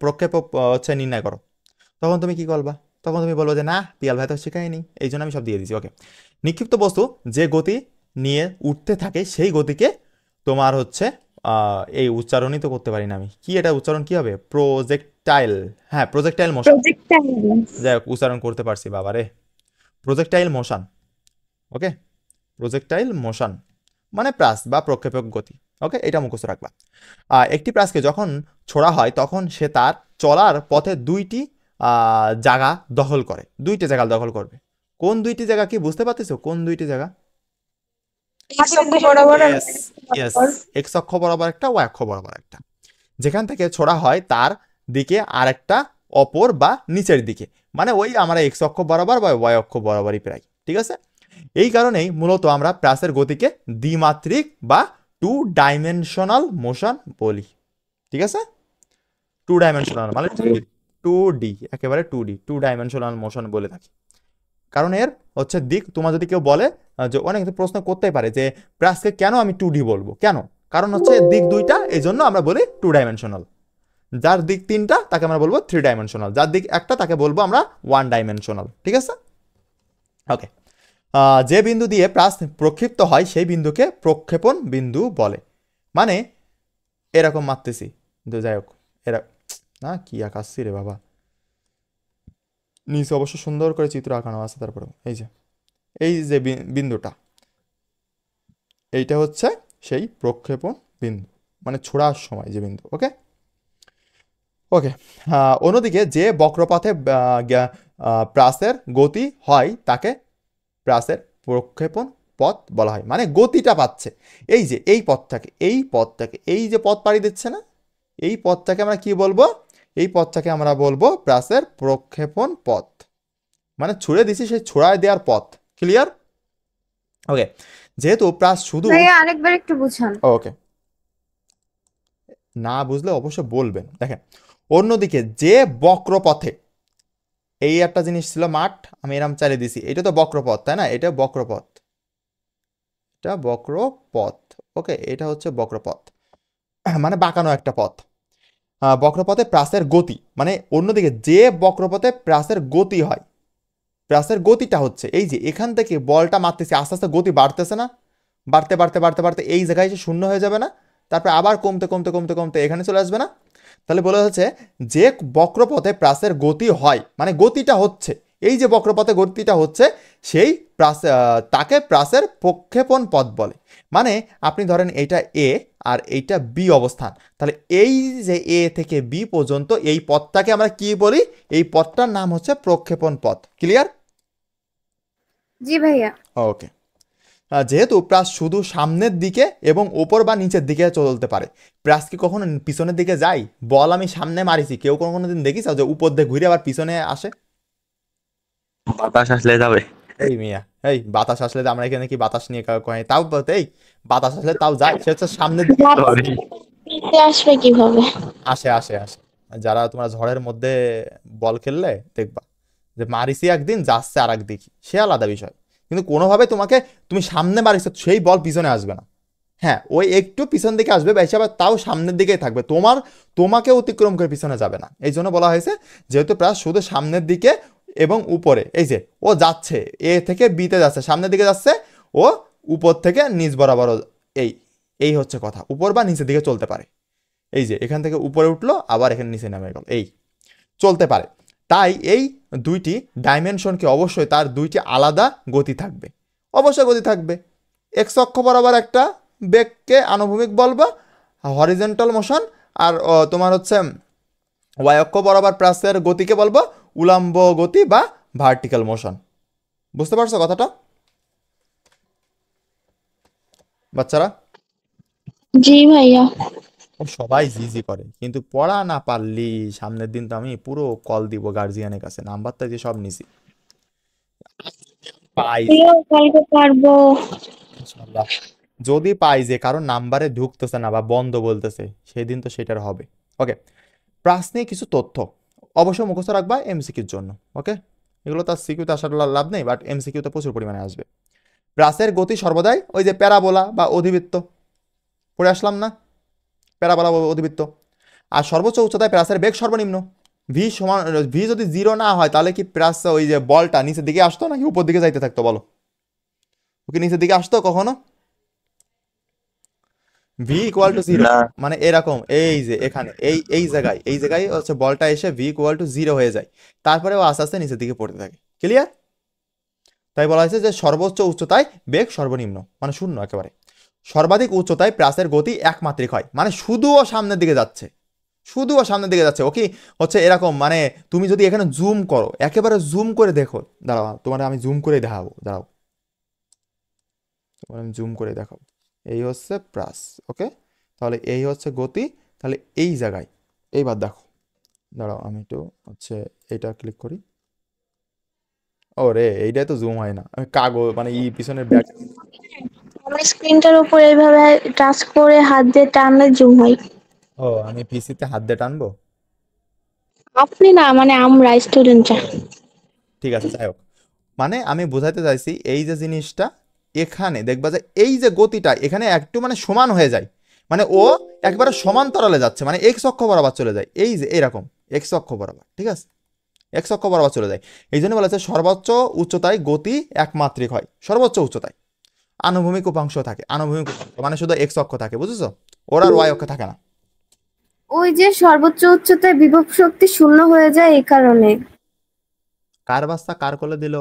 প্রক্ষেপক হচ্ছে নির্ণয় করো, তখন তুমি কি করবা? তখন তুমি বলবো যে না পিয়াল ভাই তো শেখায়নি, এই জন্য আমি সব দিয়ে দিছি। ওকে, নিক্ষিপ্ত বস্তু যে গতি নিয়ে উঠতে থাকে সেই গতিকে তোমার হচ্ছে এই উচ্চারণই তো করতে পারি না আমি, কি এটা উচ্চারণ কি হবে? প্রজেক্টাইল, হ্যাঁ প্রজেক্টাইল মোশন। যাই হোক, উচ্চারণ করতে পারছি বাবা রে, প্রজেক্টাইল মোশন। ওকে, প্রজেক্টাইল মোশন মানে প্রাস বা প্রক্ষেপক গতি। ওকে, এটা মুখস্থ রাখবা। একটি প্রাসকে যখন ছোড়া হয় তখন সে তার চলার পথে দুইটি জায়গা দখল করে, দুইটি জায়গা দখল করবে। কোন দুইটি জায়গা কি বুঝতে পারতেছো? কোন দুইটি জায়গা? এক্স অক্ষ বরাবর একটা, ওয়াই অক্ষ বরাবর একটা। যেখান থেকে ছোড়া হয় তার দিকে আরেকটা অপর বা নিচের দিকে, মানে ওই আমরা এক্স অক্ষ বরাবর বা ওয়াই অক্ষ বরাবরই প্রায়, ঠিক আছে? এই কারণেই মূলত আমরা প্রাসের গতিকে দ্বিমাত্রিক বা 2 ডাইমেনশনাল মোশন বলি, ঠিক আছে? 2 ডাইমেনশনাল মানে 2D, একেবারে 2 ডাইমেনশনাল মোশন বলে থাকি। কারণ এর হচ্ছে দিক, তোমার যদি কেউ বলে যে অনেক প্রশ্ন করতেই পারে যে প্রাসকে কেন আমি 2D বলবো, কেন? কারণ হচ্ছে দিক দুইটা, এই জন্য আমরা বলি 2 ডাইমেনশনাল। যার দিক 3টা তাকে আমরা বলবো 3 ডাইমেনশনাল, যার দিক একটা তাকে বলবো আমরা 1 ডাইমেনশনাল, ঠিক আছে? ওকে, যে বিন্দু দিয়ে প্রাস প্রক্ষিপ্ত হয় সেই বিন্দুকে প্রক্ষেপণ বিন্দু বলে। মানে এরকম মারতেছি, কিন্তু যাই হোক এরা না কি আঁকাচ্ছি রে বাবা, নিচে অবশ্য সুন্দর করে চিত্র আঁকানো আছে। তারপরে এই যে বিন্দুটা, এইটা হচ্ছে সেই প্রক্ষেপণ বিন্দু, মানে ছোড়ার সময় যে বিন্দু। ওকে ওকে। অন্যদিকে যে বক্রপথে প্রাসের গতি হয় তাকে প্রাসের প্রক্ষেপণ পথ বলা হয়। মানে গতিটা পাচ্ছে এই যে এই পথটাকে এই যে পথ পাড়ি দিচ্ছে না, এই পথটাকে আমরা কি বলবো? এই পথটাকে আমরা বলবো প্রাসের প্রক্ষেপণ পথ। মানে ছুড়ে দিছি সেই ছোড়ায় দেওয়ার পথ। ক্লিয়ার? ওকে। যেহেতু প্রাস শুধু, ভাইয়া আরেকবার একটু বুঝান। ওকে, না বুঝলে অবশ্যই বলবেন। দেখেন, অন্যদিকে যে বক্রপথে, এই একটা জিনিস ছিল মাঠ, আমি এরম চালিয়ে দিছি, এটা তো বক্রপথ তাই না? এটা বক্রপথ, এটা বক্রপথ। ওকে, এটা হচ্ছে বক্রপথ, মানে বাঁকানো একটা পথ। বক্রপথে প্রাসের গতি, মানে অন্যদিকে যে বক্রপথে প্রাসের গতি হয়, প্রাসের গতিটা হচ্ছে এই যে এখান থেকে বলটা মারতেছে, আস্তে আস্তে গতি বাড়তেছে না, বাড়তে বাড়তে বাড়তে বাড়তে এই জায়গায় এসে শূন্য হয়ে যাবে না, তারপরে আবার কমতে কমতে কমতে কমতে এখানে চলে আসবে না। তাহলে বলা হচ্ছে যে বক্রপথে প্রাসের গতি হয়, মানে গতিটা হচ্ছে এই যে বক্রপথে গতিটা হচ্ছে সেই তাকে প্রাসের প্রক্ষেপণ পথ বলে। মানে আপনি ধরেন এইটা এ আর এইটা বি অবস্থান, তাহলে এই যে এ থেকে বি পর্যন্ত এই পথটাকে আমরা কি বলি? এই পথটার নাম হচ্ছে প্রক্ষেপণ পথ। ক্লিয়ার? জি ভাইয়া। ওকে। যেহেতু প্রাস শুধু সামনের দিকে এবং ওপর বা নিচের দিকে চলতে পারে, প্রাস কি কখনো পিছনের দিকে যায়? বল আমি সামনে মারিছি, কেউ কোনো দিন দেখিস যে উপর দিয়ে ঘুরে আবার পিছনে আসে? বাতাস আসলে যাবে। এই মিয়া, এই বাতাস আসলে আমরা এখানে কি বাতাস নিয়ে কয়? তাও এই বাতাস আসলে তাও যায়, সে হচ্ছে সামনের দিকে সরি। নিচে আসবে কিভাবে? আসে আসে আসে। যারা তোমরা ঝড়ের মধ্যে বল খেললে দেখবা যে মারিসি একদিন, যাচ্ছে আর একদিকে, সে আলাদা বিষয়, কিন্তু কোনোভাবে তুমি সামনে মারিছো সেই বল পিছনে আসবে না। হ্যাঁ, ওই একটু পিছন দিকে আসবে বেশি, আবার তাও সামনের দিকেই থাকবে, তোমাকে অতিক্রম করে পিছনে যাবে না। এই জন্য বলা হয়েছে যেহেতু প্রায় শুধু সামনের দিকে এবং উপরে, এই যে ও যাচ্ছে এ থেকে বিতে যাচ্ছে, সামনের দিকে যাচ্ছে, ও উপর থেকে নিচ বরাবর, এই এই হচ্ছে কথা, উপর বা নিচের দিকে চলতে পারে। এই যে এখান থেকে উপরে উঠলো আবার এখানে নিচে নেমে গেল, এই চলতে পারে। তাই এই দুইটি ডাইমেনশনকে অবশ্যই তার দুইটি আলাদা গতি থাকবে, অবশ্যই গতি থাকবে। এক্স অক্ষ বরাবর একটা বেগকে আনুভূমিক বলবা, হরিজেন্টাল মোশন, আর তোমার হচ্ছে ওয়াই অক্ষ বরাবর প্রাসের গতিকে বলবো উল্লম্ব গতি বা ভার্টিক্যাল মোশন। বুঝতে পারছো কথাটা বাচ্চারা? জি ভাইয়া। ও সবাই জি জি করে, কিন্তু পড়া না পারলি সামনের দিন তো আমি পুরো কল দিব গার্জিয়ানের কাছে, নাম্বারটা দিয়ে সব নিছি পাই কালকে পারবো। ইনশাআল্লাহ। যদি পাই যে কারণ নাম্বারে ঢুকতেছে না বা বন্ধ বলতেছে, সেই দিন তো সেটার হবে। ওকে, প্রাস নিয়ে কিছু তথ্য অবশ্যই মুখস্থ রাখবা এমসিকিউর জন্য। ওকে, এগুলো তার সিকিউতে আসার লাভ নেই, বাট এমসিকিউতে প্রচুর পরিমাণে আসবে। প্রাসের গতি সর্বদাই ওই যে প্যারাবোলা বা অধিবৃত্ত পড়ে আসলাম না, প্যারাবোলা বা অধিবৃত্ত। আর সর্বোচ্চ উচ্চতায় প্রাসের বেগ সর্বনিম্ন। ভি সমান, ভি যদি 0 না হয় তাহলে কি প্রাস ওই যে বলটা নিচের দিকে আসতো নাকি উপর দিকে যাইতে থাকতো বলো? ওকে, নিচের দিকে আসতো কখনো? ভি ইকুয়াল টু 0, না। মানে এরকম এই যে এখানে এই জায়গায় হচ্ছে বলটা এসে ভি ইকুয়াল টু 0 হয়ে যায়, তারপরে ও আস্তে আস্তে নিচের দিকে পড়তে থাকে। ক্লিয়ার? তাই বলা হয়েছে যে সর্বোচ্চ উচ্চতায় বেগ সর্বনিম্ন, মানে শূন্য একেবারে। সর্বাধিক উচ্চতায় প্রাসের গতি একমাত্রিক হয়, মানে শুধু ও সামনের দিকে যাচ্ছে, শুধু ও সামনের দিকে যাচ্ছে। ওকে, হচ্ছে এরকম, মানে তুমি যদি এখানে জুম করো, একেবারে জুম করে দেখো, দাঁড়াও তোমার আমি জুম করে দেখাবো, দাঁড়াও তোমার আমি জুম করে দেখাবো। এই হচ্ছে প্রাস। ওকে, তাহলে এই হচ্ছে গতি, তাহলে এই জায়গায় এইবার দেখো, দাঁড়াও আমি একটু হচ্ছে এইটা ক্লিক করি। ও রে, এইটাই তো জুম হয় না, আমি কাগজ মানে পিছনের ব্যাক। আমি স্ক্রিনটার উপর এইভাবে টাচ করে হাত দিয়ে টানলে জুম হয়। ও, আমি পিসিতে হাত দিয়ে টানবো? আপনি না, মানে আমরা স্টুডেন্টরা। ঠিক আছে, যাই হোক, মানে আমি বোঝাতে চাইছি এই যে জিনিসটা এখানে দেখবা যে এই যে গতিটা এখানে একটু মানে সমান হয়ে যায়, মানে ও একবারে সমান্তরালে যাচ্ছে, মানে এক্স অক্ষ বরাবর চলে যায়, এই যে এরকম এক্স অক্ষ বরাবর, ঠিক আছে, এক্স অক্ষ বরাবর চলে যায়। এই জন্য বলা হচ্ছে সর্বোচ্চ উচ্চতায় গতি একমাত্রিক হয়, সর্বোচ্চ উচ্চতায়। আনুভূমিক উপাংশ থাকে, আনুভূমিক উপাংশ মানে শুধু এক্স অক্ষ থাকে, বুঝেছো? ওর আর ওয়াই অক্ষ থাকে না। ওই যে সর্বোচ্চ উচ্চতায় বিভব শক্তি শূন্য হয়ে যায় এই কারণে। কার বাচ্চা কার কোলে দিল?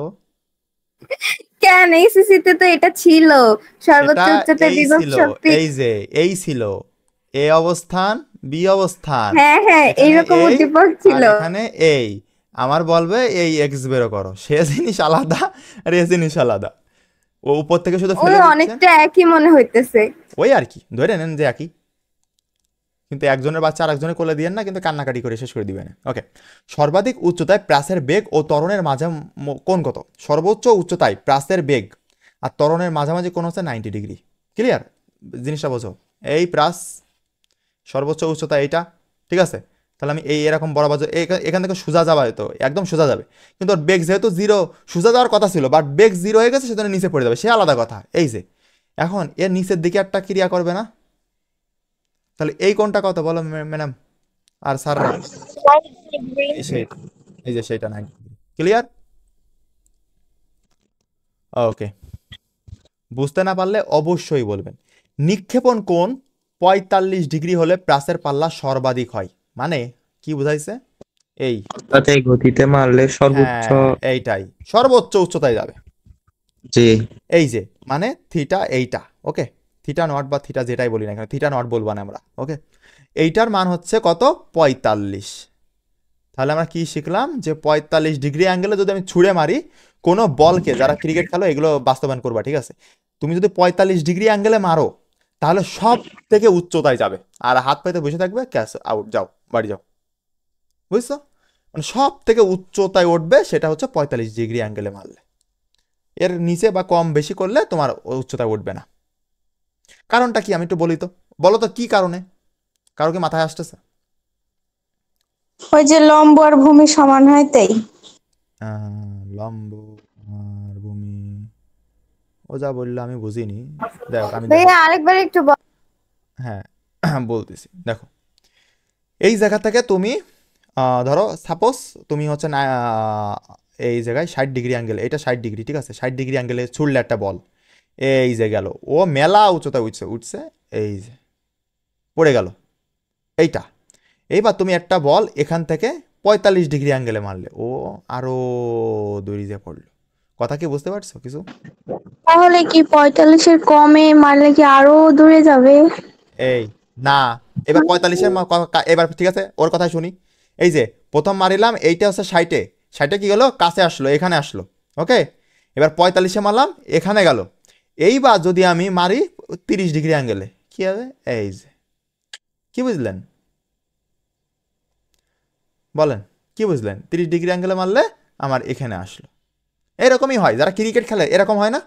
কেন এইচএসসি তে তো এটা ছিল, সর্বোচ্চ সেটা উচ্চতায় এই বিভব ছিল, শক্তি। এই যে এই ছিল এ অবস্থান, বি অবস্থান, হ্যাঁ হ্যাঁ, এখানে এইরকম এই উদ্দীপক আর ছিল। এখানে এই। আমার বলবে এই এক্স বেরো করো, সে জিনিস আলাদা আর এ জিনিস আলাদা। ও উপর থেকে শুধু ওই ফেলে দিচ্ছে, অনেকটা একই মনে হইতেছে। ওই আর কি, ধরে নেন যে একই। কিন্তু একজনের বাচ্চা আর একজনের কোলে দিয়েন না, কিন্তু কান্নাকাটি করে শেষ করে দিবেন। ওকে, সর্বাধিক উচ্চতায় প্রাসের বেগ ও ত্বরণের মাঝে কোণ কত? সর্বোচ্চ উচ্চতায় প্রাসের বেগ আর ত্বরণের মাঝামাঝি কোণ হচ্ছে 90 ডিগ্রি। ক্লিয়ার? জিনিসটা বোঝো, এই প্রাস সর্বোচ্চ উচ্চতা এইটা, ঠিক আছে? তাহলে আমি এই এরকম বরাবর এখান থেকে সোজা যাবে, তো একদম সোজা যাবে, কিন্তু ওর বেগ যেহেতু জিরো, সোজা যাওয়ার কথা ছিল, বাট বেগ জিরো হয়ে গেছে, সেজন্য নিচে পড়ে যাবে, সে আলাদা কথা। এই যে এখন এর নিচের দিকে একটা ক্রিয়া করবে না, তাহলে এই কোণটা কত বলো ম্যাডাম আর স্যাররা? এই সেই, এই যে সেইটা 90 ডিগ্রি। ক্লিয়ার? ওকে, বুঝতে না পারলে অবশ্যই বলবেন। নিক্ষেপণ কোণ 45 ডিগ্রি হলে প্রাসের পাল্লা সর্বাধিক হয়, মানে কি বুঝাইছে? এই তাতে গতিতে মারলে সর্বোচ্চ। হ্যাঁ, এইটাই সর্বোচ্চ উচ্চতায় যাবে। জি। এই যে মানে থিটা এইটা, ওকে, থিটা নট বা থিটা যেটাই বলি না কেন, থিটা নট বলবো না আমরা, ওকে। এইটার মান হচ্ছে কত? 45। তাহলে আমরা কি শিখলাম? যে 45 ডিগ্রি অ্যাঙ্গেলে যদি আমি ছুঁড়ে মারি কোনো বলকে, যারা ক্রিকেট খেলো এগুলো বাস্তবায়ন করবা, ঠিক আছে? তুমি যদি 45 ডিগ্রি অ্যাঙ্গেলে মারো, তাহলে সব থেকে উচ্চতায় যাবে, আর হাত পাইতে বসে থাকবে, ক্যাশ আউট, যাও বাড়ি যাও। বুঝছো? মানে সব থেকে উচ্চতায় উঠবে, সেটা হচ্ছে 45 ডিগ্রি অ্যাঙ্গেলে মারলে। এর নিচে বা কম বেশি করলে তোমার উচ্চতায় উঠবে না। কারণটা কি আমি একটু বলি তো, বলো তো কি কারণে? কারো কি মাথায় আসতেছে? ওই যে লম্ব আর ভূমি সমান হয় তাই। লম্ব আর ভূমি, ও যা বললো আমি বুঝিনি। দেখো আমি দেখো, ভাইয়া আরেকবার একটু হ্যাঁ বলতেছি, দেখো এই জায়গা থেকে তুমি ধরো সাপোজ তুমি হচ্ছে না, এই জায়গায় 60 ডিগ্রি অ্যাঙ্গেল, এটা 60 ডিগ্রি, ঠিক আছে? 60 ডিগ্রি অ্যাঙ্গেলে ছুড়লে একটা বল, এই যে গেল, ও মেলা উচ্চতা উঠছে উঠছে, এই যে পড়ে গেল এইটা। এইবার তুমি একটা বল এখান থেকে 45 ডিগ্রি অ্যাঙ্গেলে মারলে, ও আরো দূরে যে পড়লো। কথা কি বুঝতে পারছো কিছু? তাহলে কি 45-এর কমে মারলে কি আরো দূরে যাবে? এই না, এবার 45-এর এবার ঠিক আছে, ওর কথাই শুনি। এই যে প্রথম মারিলাম, এইটা হচ্ছে 60-এ, 60-এ কি গেলো? কাছে আসলো, এখানে আসলো, ওকে। এবার 45-এ মারলাম, এখানে গেল। এইবার যদি আমি মারি 30 ডিগ্রি অ্যাঙ্গেলে, কি হবে? এই যে, কি বুঝলেন? বলেন কি বুঝলেন? 30 ডিগ্রি অ্যাঙ্গেলে মারলে আমার এখানে আসলো। এরকমই হয়, যারা ক্রিকেট খেলে এরকম হয় না?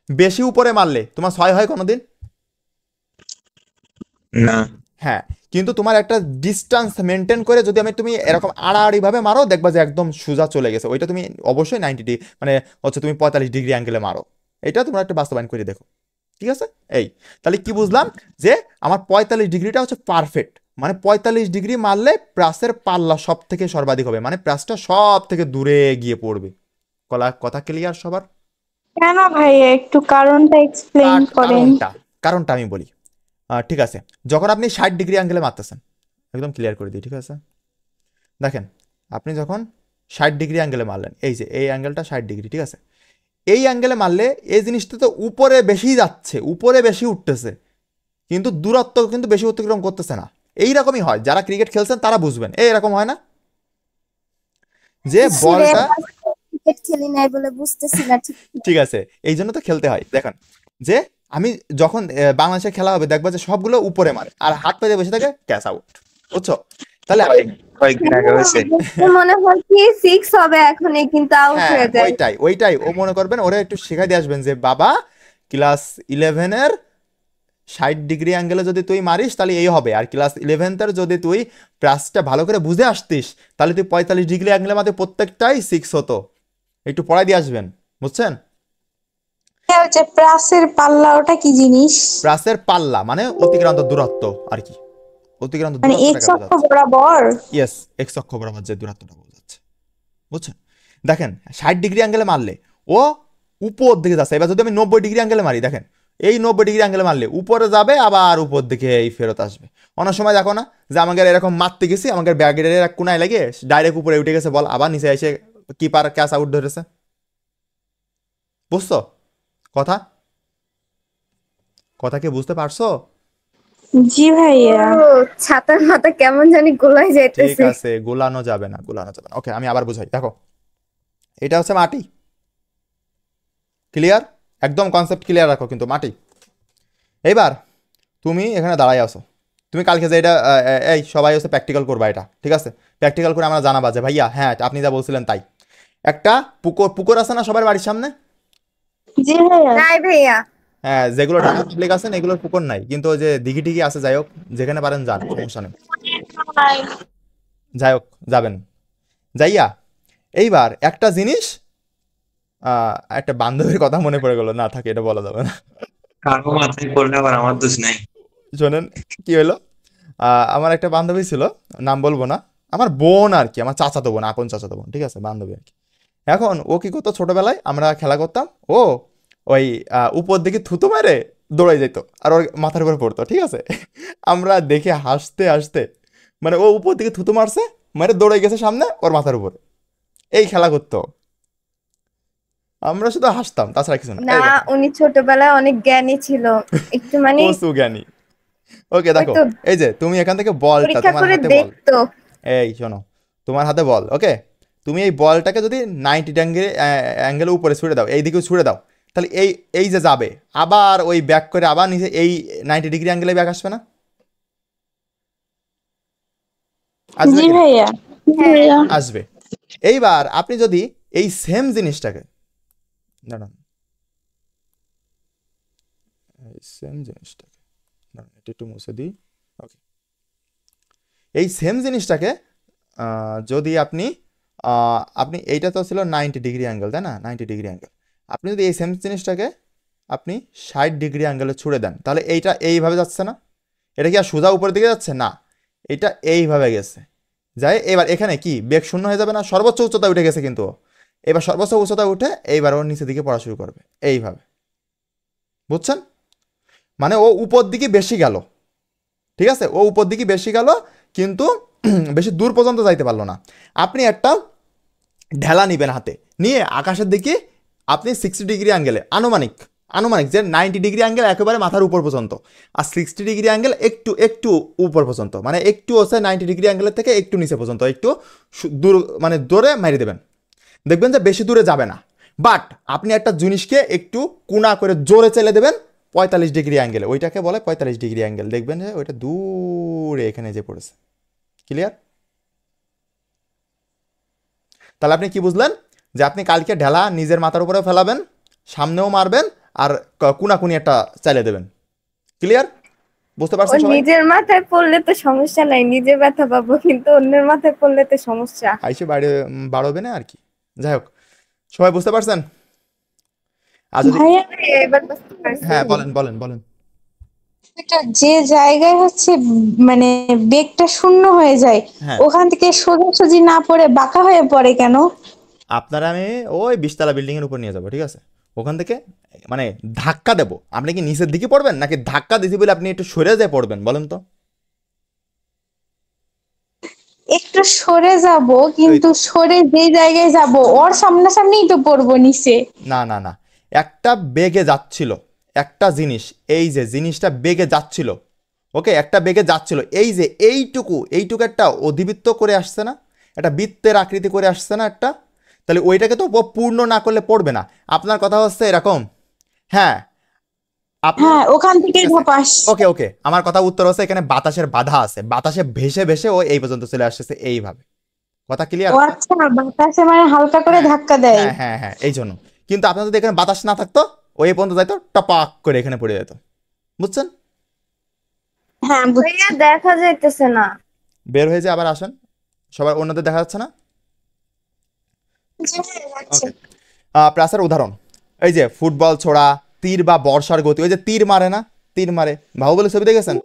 বেশি উপরে মারলে তোমার 6 হয় কোনোদিন? না। হ্যাঁ, কিন্তু তোমার একটা ডিস্টেন্স মেনটেন করে যদি তুমি এরকম আড়াআড়ি ভাবে মারো, দেখবা যে একদম সোজা চলে গেছে, ওইটা তুমি অবশ্যই 90 ডিগ্রি মানে হচ্ছে তুমি 45 ডিগ্রি অ্যাঙ্গেলে মারো। এটা তোমরা একটা বাস্তবায়ন করে দেখো, ঠিক আছে? এই তাহলে কি বুঝলাম? যে আমার 45 ডিগ্রিটা হচ্ছে পারফেক্ট, মানে 45 ডিগ্রি মারলে প্রাসের পাল্লা সব থেকে সর্বাধিক হবে, মানে প্রাসটা সব থেকে দূরে গিয়ে পড়বে। কথা ক্লিয়ার সবার? কেন ভাইয়া, একটু কারণটা এক্সপ্লেইন করেন। কারণটা আমি বলি। ঠিক আছে, যখন আপনি 60 ডিগ্রি অ্যাঙ্গেলে মারতেছেন, একদম ক্লিয়ার করে দিই, ঠিক আছে? দেখেন, আপনি যখন 60 ডিগ্রি অ্যাঙ্গেলে মারলেন, এই যে এই অ্যাঙ্গেলটা 60 ডিগ্রি, ঠিক আছে? এই অ্যাঙ্গেলে মারলে এই জিনিসটা তো উপরে বেশি যাচ্ছে, উপরে বেশি উঠতেছে, কিন্তু দূরত্ব কিন্তু বেশি অতিক্রম করতেছে না। এইরকমই হয়, যারা ক্রিকেট খেলছেন তারা বুঝবেন, এরকম হয় না যে বলটা, ক্রিকেট খেলি নাই বলে বুঝতেছি না ঠিক। ঠিক আছে, এই জন্য তো খেলতে হয়। দেখেন যে আমি যখন বাংলাদেশে খেলা হবে, দেখবা যে সবগুলো উপরে মারে আর হাত পেতে বসে থাকে, ক্যাচ আউট, বুঝছো? তাহলে কয়েকদিন আগে হয়েছে। মনে হয় কি 6 হবে এখনই, কিন্তু আউট হ্যাঁ, হয়ে যায়। ওইটাই ও মনে করবেন, ওরা একটু শেখাই দিয়ে আসবেন যে বাবা ক্লাস 11-এর 60 ডিগ্রি অ্যাঙ্গেলে যদি তুই মারিস তাহলে এই হবে, আর ক্লাস 11-এর যদি তুই প্রাসটা ভালো করে বুঝে আসতিস, তাহলে তুই 45 ডিগ্রি অ্যাঙ্গেলের মধ্যে প্রত্যেকটাই 6 হতো। একটু পড়াই দিয়ে আসবেন, বুঝছেন? ওই যে প্রাসের পাল্লা, ওটা কি জিনিস? প্রাসের পাল্লা মানে অতিক্রান্ত দূরত্ব আর কি, অতিক্রান্ত মানে দূরত্বটাকে এক্স অক্ষ বোঝাচ্ছে। বরাবর? ইয়েস, এক্স অক্ষ বরাবর যে দূরত্বটা বোঝাচ্ছে, বুঝছেন? দেখেন 60 ডিগ্রি অ্যাঙ্গেলে মারলে ও উপর দিকে যাচ্ছে। এবার যদি আমি 90 ডিগ্রি অ্যাঙ্গেলে মারি, দেখেন এই 90 ডিগ্রি অ্যাঙ্গেলে মারলে উপরে যাবে, আবার উপর দিকে এই ফেরত আসবে। অনেক সময় দেখো না যে আমাকে এরকম মারতে গেছি, আমাকে ব্যাগের এক কোনায় লাগে ডাইরেক্ট উপরে উঠে গেছে বল, আবার নিচে এসে কিপার ক্যাচ আউট ধরেছে। বুঝছো কথা? কথা কি বুঝতে পারছো? জি ভাইয়া। ও, ছাতার মাথা কেমন জানি গোলাই ঠিক যাইতেছে। আছে, গোলানো যাবে না, গোলানো যাবে না। ওকে, আমি আবার বুঝাই। দেখো এটা হচ্ছে মাটি, ক্লিয়ার? একদম কনসেপ্ট ক্লিয়ার রাখো কিন্তু, মাটি। এইবার তুমি এখানে দাঁড়াই আসো, তুমি কালকে যে এটা এই সবাই হচ্ছে প্র্যাকটিক্যাল করবা এটা, ঠিক আছে? প্র্যাকটিক্যাল করে আমরা জানাবা যে ভাইয়া হ্যাঁ আপনি যা বলছিলেন তাই। একটা পুকুর পুকুর আছে না সবার বাড়ির সামনে? জি ভাইয়া। নাই ভাইয়া। হ্যাঁ, যেগুলো ঢাকা পাবলিক আছে না এগুলোর পুকুর নাই, কিন্তু ওই যে দিঘি টিঘি আছে, যাই হোক যেখানে পারেন যান, সমস্যা নেই, যাই হোক যাবেন। যাইয়া এইবার একটা জিনিস, একটা বান্ধবীর কথা মনে পড়ে গেল, না থাকে এটা বলা যাবে না। কারো মাথায় পড়লে আবার আমার দোষ নাই। শোনেন কি হলো, আমার একটা বান্ধবী ছিল, নাম বলবো না, আমার বোন আর কি, আমার চাচাতো বোন, আপন চাচাতো বোন, ঠিক আছে, বান্ধবী আর কি। এখন ও কি করতো, ছোটবেলায় আমরা খেলা করতাম, ও ওই উপর দিকে থুতু মেরে দৌড়াই যেত আর ওর মাথার উপরে পড়তো, ঠিক আছে। আমরা দেখে হাসতে হাসতে, মানে ও উপর দিকে থুতু মারছে, মেরে দৌড়ে গেছে সামনে ওর মাথার উপরে, এই খেলা করতো। আমরা শুধু হাসতাম, তাছাড়া কিছু না। না, উনি ছোটবেলায় অনেক জ্ঞানী ছিল, একটু মানে পশু জ্ঞানী। ওকে দেখো, হয়তো এই যে তুমি এখান থেকে বলটা পরীক্ষা তোমার করে হাতে বল, দেখতো। এই শোনো, তোমার হাতে বল, ওকে, তুমি এই বলটাকে যদি 90 অ্যাঙ্গেলে উপরে ছুড়ে দাও, এই দিকেও ছুড়ে দাও, তাহলে এই এই যে যাবে, আবার ওই ব্যাক করে আবার নিচে এই 90 ডিগ্রি অ্যাঙ্গেলে ব্যাক আসবে না? আসবে জি কি না? ভাইয়া। হ্যাঁ। আসবে। এইবার আপনি যদি এই সেম জিনিসটাকে, দাঁড়ান, এই সেম জিনিসটাকে, দাঁড়ান এটা একটু মুছে দিই, ওকে, এই সেম জিনিসটাকে যদি আপনি আপনি এইটা তো ছিল 90 ডিগ্রি অ্যাঙ্গেল, তাই না? 90 ডিগ্রি অ্যাঙ্গেল, আপনি যদি এই সেম জিনিসটাকে আপনি 60 ডিগ্রি অ্যাঙ্গেলে ছুড়ে দেন, তাহলে এইটা এইভাবে যাচ্ছে না? এটা কি আর সোজা উপরের দিকে যাচ্ছে না, এটা এইভাবে গেছে, যাই এবার এখানে কি বেগ শূন্য হয়ে যাবে না? সর্বোচ্চ উচ্চতা উঠে গেছে কিন্তু, এবার সর্বোচ্চ উচ্চতা উঠে এইবার ওর নিচের দিকে পড়া শুরু করবে এইভাবে, বুঝছেন? মানে ও উপর দিকে বেশি গেল, ঠিক আছে, ও উপর দিকে বেশি গেল কিন্তু বেশি দূর পর্যন্ত যাইতে পারলো না। আপনি একটা ঢেলা নিবেন হাতে, নিয়ে আকাশের দিকে আপনি 60 ডিগ্রি অ্যাঙ্গেলে, আনুমানিক আনুমানিক যে 90 ডিগ্রি অ্যাঙ্গেল একেবারে মাথার উপর পর্যন্ত, আর 60 ডিগ্রি অ্যাঙ্গেল একটু একটু উপর পর্যন্ত, মানে একটু হচ্ছে 90 ডিগ্রি অ্যাঙ্গেলের থেকে একটু নিচে পর্যন্ত, একটু দূর মানে দূরে মারি দেবেন, দেখবেন যে বেশি দূরে যাবে না। বাট আপনি একটা জিনিসকে একটু কোনা করে জোরে চেলে দেবেন 45 ডিগ্রি অ্যাঙ্গেলে, ওইটাকে বলে 45 ডিগ্রি অ্যাঙ্গেল, দেখবেন যে ওইটা দূরে এখানে যে পড়েছে। ক্লিয়ার? তাহলে আপনি কি বুঝলেন, যে আপনি কালকে ঢেলা নিজের মাথার উপরে ফেলাবেন, সামনেও মারবেন, আর কোনাকুনি একটা চাইলে দেবেন। ক্লিয়ার? বুঝতে ও পারছেন সবাই? নিজের মাথায় পড়লে তো সমস্যা নাই, নিজে ব্যথা পাবো, কিন্তু অন্যের মাথায় পড়লে তো সমস্যা। আইসে বাইরে বাড়বে না আর কি। যাই হোক, সবাই বুঝতে পারছেন? আর যদি ভাইয়া এবার বুঝতে পারছি। হ্যাঁ, বলেন বলেন বলেন। এটা যে জায়গায় হচ্ছে মানে বেগটা শূন্য হয়ে যায়, হ্যাঁ, ওখান থেকে সোজাসুজি না পড়ে বাঁকা হয়ে পড়ে কেন? আপনারা আমি ওই 20 তলা বিল্ডিং এর উপর নিয়ে যাব, ঠিক আছে, ওখান থেকে মানে ধাক্কা দেব, আপনি কি নিচের দিকে পড়বেন নাকি ধাক্কা দিছি বলে আপনি একটু সরে যায় পড়বেন, বলেন তো? একটু সরে যাব, কিন্তু সরে যে জায়গায় যাব ওর সামনাসামনিই তো পড়বো নিচে। না না না, একটা বেগে যাচ্ছিল, একটা জিনিস, এই যে জিনিসটা বেগে যাচ্ছিল, ওকে, একটা বেগে যাচ্ছিল, এই যে এইটুকু এইটুকু একটা অধিবৃত্ত করে আসছে না, একটা বৃত্তের আকৃতি করে আসছে না একটা, তাহলে ওইটাকে তো পূর্ণ না করলে পড়বে না। আপনার কথা হচ্ছে এরকম, হ্যাঁ, আপনার হ্যাঁ, ওখান থেকে ঝাপাস। ওকে ওকে, আমার কথা উত্তর হচ্ছে এখানে বাতাসের বাধা আছে, বাতাসে ভেসে ভেসে ও এই পর্যন্ত চলে আসতেছে এইভাবে। কথা ক্লিয়ার? ও আচ্ছা, বাতাসে মানে হালকা করে হ্যাঁ ধাক্কা দেয়। হ্যাঁ হ্যাঁ হ্যাঁ, এই জন্য। কিন্তু আপনার যদি এখানে বাতাস না থাকতো, ও এই পর্যন্ত যাইতো, টপাক করে এখানে পড়ে যেত, বুঝছেন? হ্যাঁ ভাইয়া দেখা যাইতেছে না। বের হয়ে যায়, আবার আসেন, সবার অন্যদের দেখা যাচ্ছে না? ওকে, প্লাসের উদাহরণ, এই যে ফুটবল ছোড়া, তীর বা বর্ষার গতি, ওই যে তীর মারে না, তীর মারে, বাহুবলী ছবি দেখেছেন?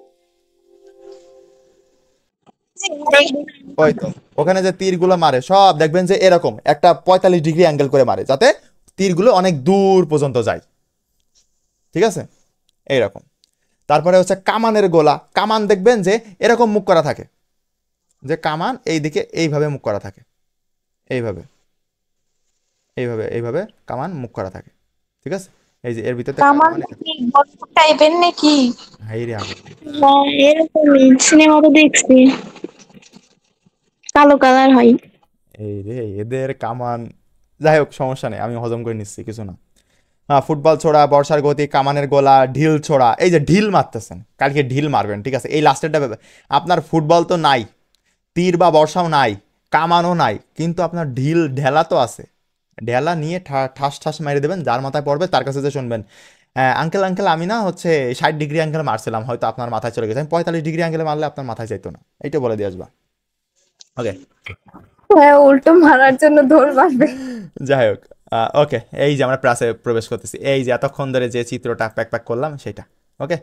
ওই তো, ওখানে যে তীরগুলো মারে সব দেখবেন যে এরকম একটা 45 ডিগ্রি অ্যাঙ্গেল করে মারে, যাতে তীরগুলো অনেক দূর পর্যন্ত যায়, ঠিক আছে, এইরকম। তারপরে হচ্ছে কামানের গোলা, কামান দেখবেন যে এরকম মুখ করা থাকে, যে কামান এই দিকে এইভাবে মুখ করা থাকে, এইভাবে এইভাবে এইভাবে কামান মুখ করা থাকে, ঠিক আছে। এই যে এর ভিতরে কামান কি গল্প টাইপের নাকি? হাই রে আগুন। এরকমই সিনেমা তো দেখছি, কালো কালার হয়। এই রে এদের কামান, যাই হোক সমস্যা নেই, আমি হজম করে নিচ্ছি, কিছু না। হ্যাঁ, ফুটবল ছোড়া, বর্ষার গতি, কামানের গোলা, ঢিল ছোড়া, এই যে ঢিল মারতেছেন, কালকে ঢিল মারবেন, ঠিক আছে। এই লাস্টেরটা আপনার ফুটবল তো নাই, তীর বা বর্ষাও নাই, কামানও নাই, কিন্তু আপনার ঢিল ঢেলা তো আছে। ঢেলা নিয়ে ঠাস ঠাস মেরে দেবেন, যার মাথায় পড়বে তার কাছে যে শুনবেন, আঙ্কেল আঙ্কেল আমি না হচ্ছে 60 ডিগ্রি অ্যাঙ্গেল মারছিলাম, হয়তো আপনার মাথায় চলে গেছে, আমি 45 ডিগ্রি অ্যাঙ্গেলে মারলে আপনার মাথায় যাইতো না, এইটা বলে দিয়ে আসবা। ওকে, হ্যাঁ, উল্টো মারার জন্য দৌড় মারবে। যাই হোক, ওকে, এই যে আমরা ক্লাসে প্রবেশ করতেছি, এই যে এতক্ষণ ধরে যে চিত্রটা প্যাক প্যাক করলাম সেটা। ওকে,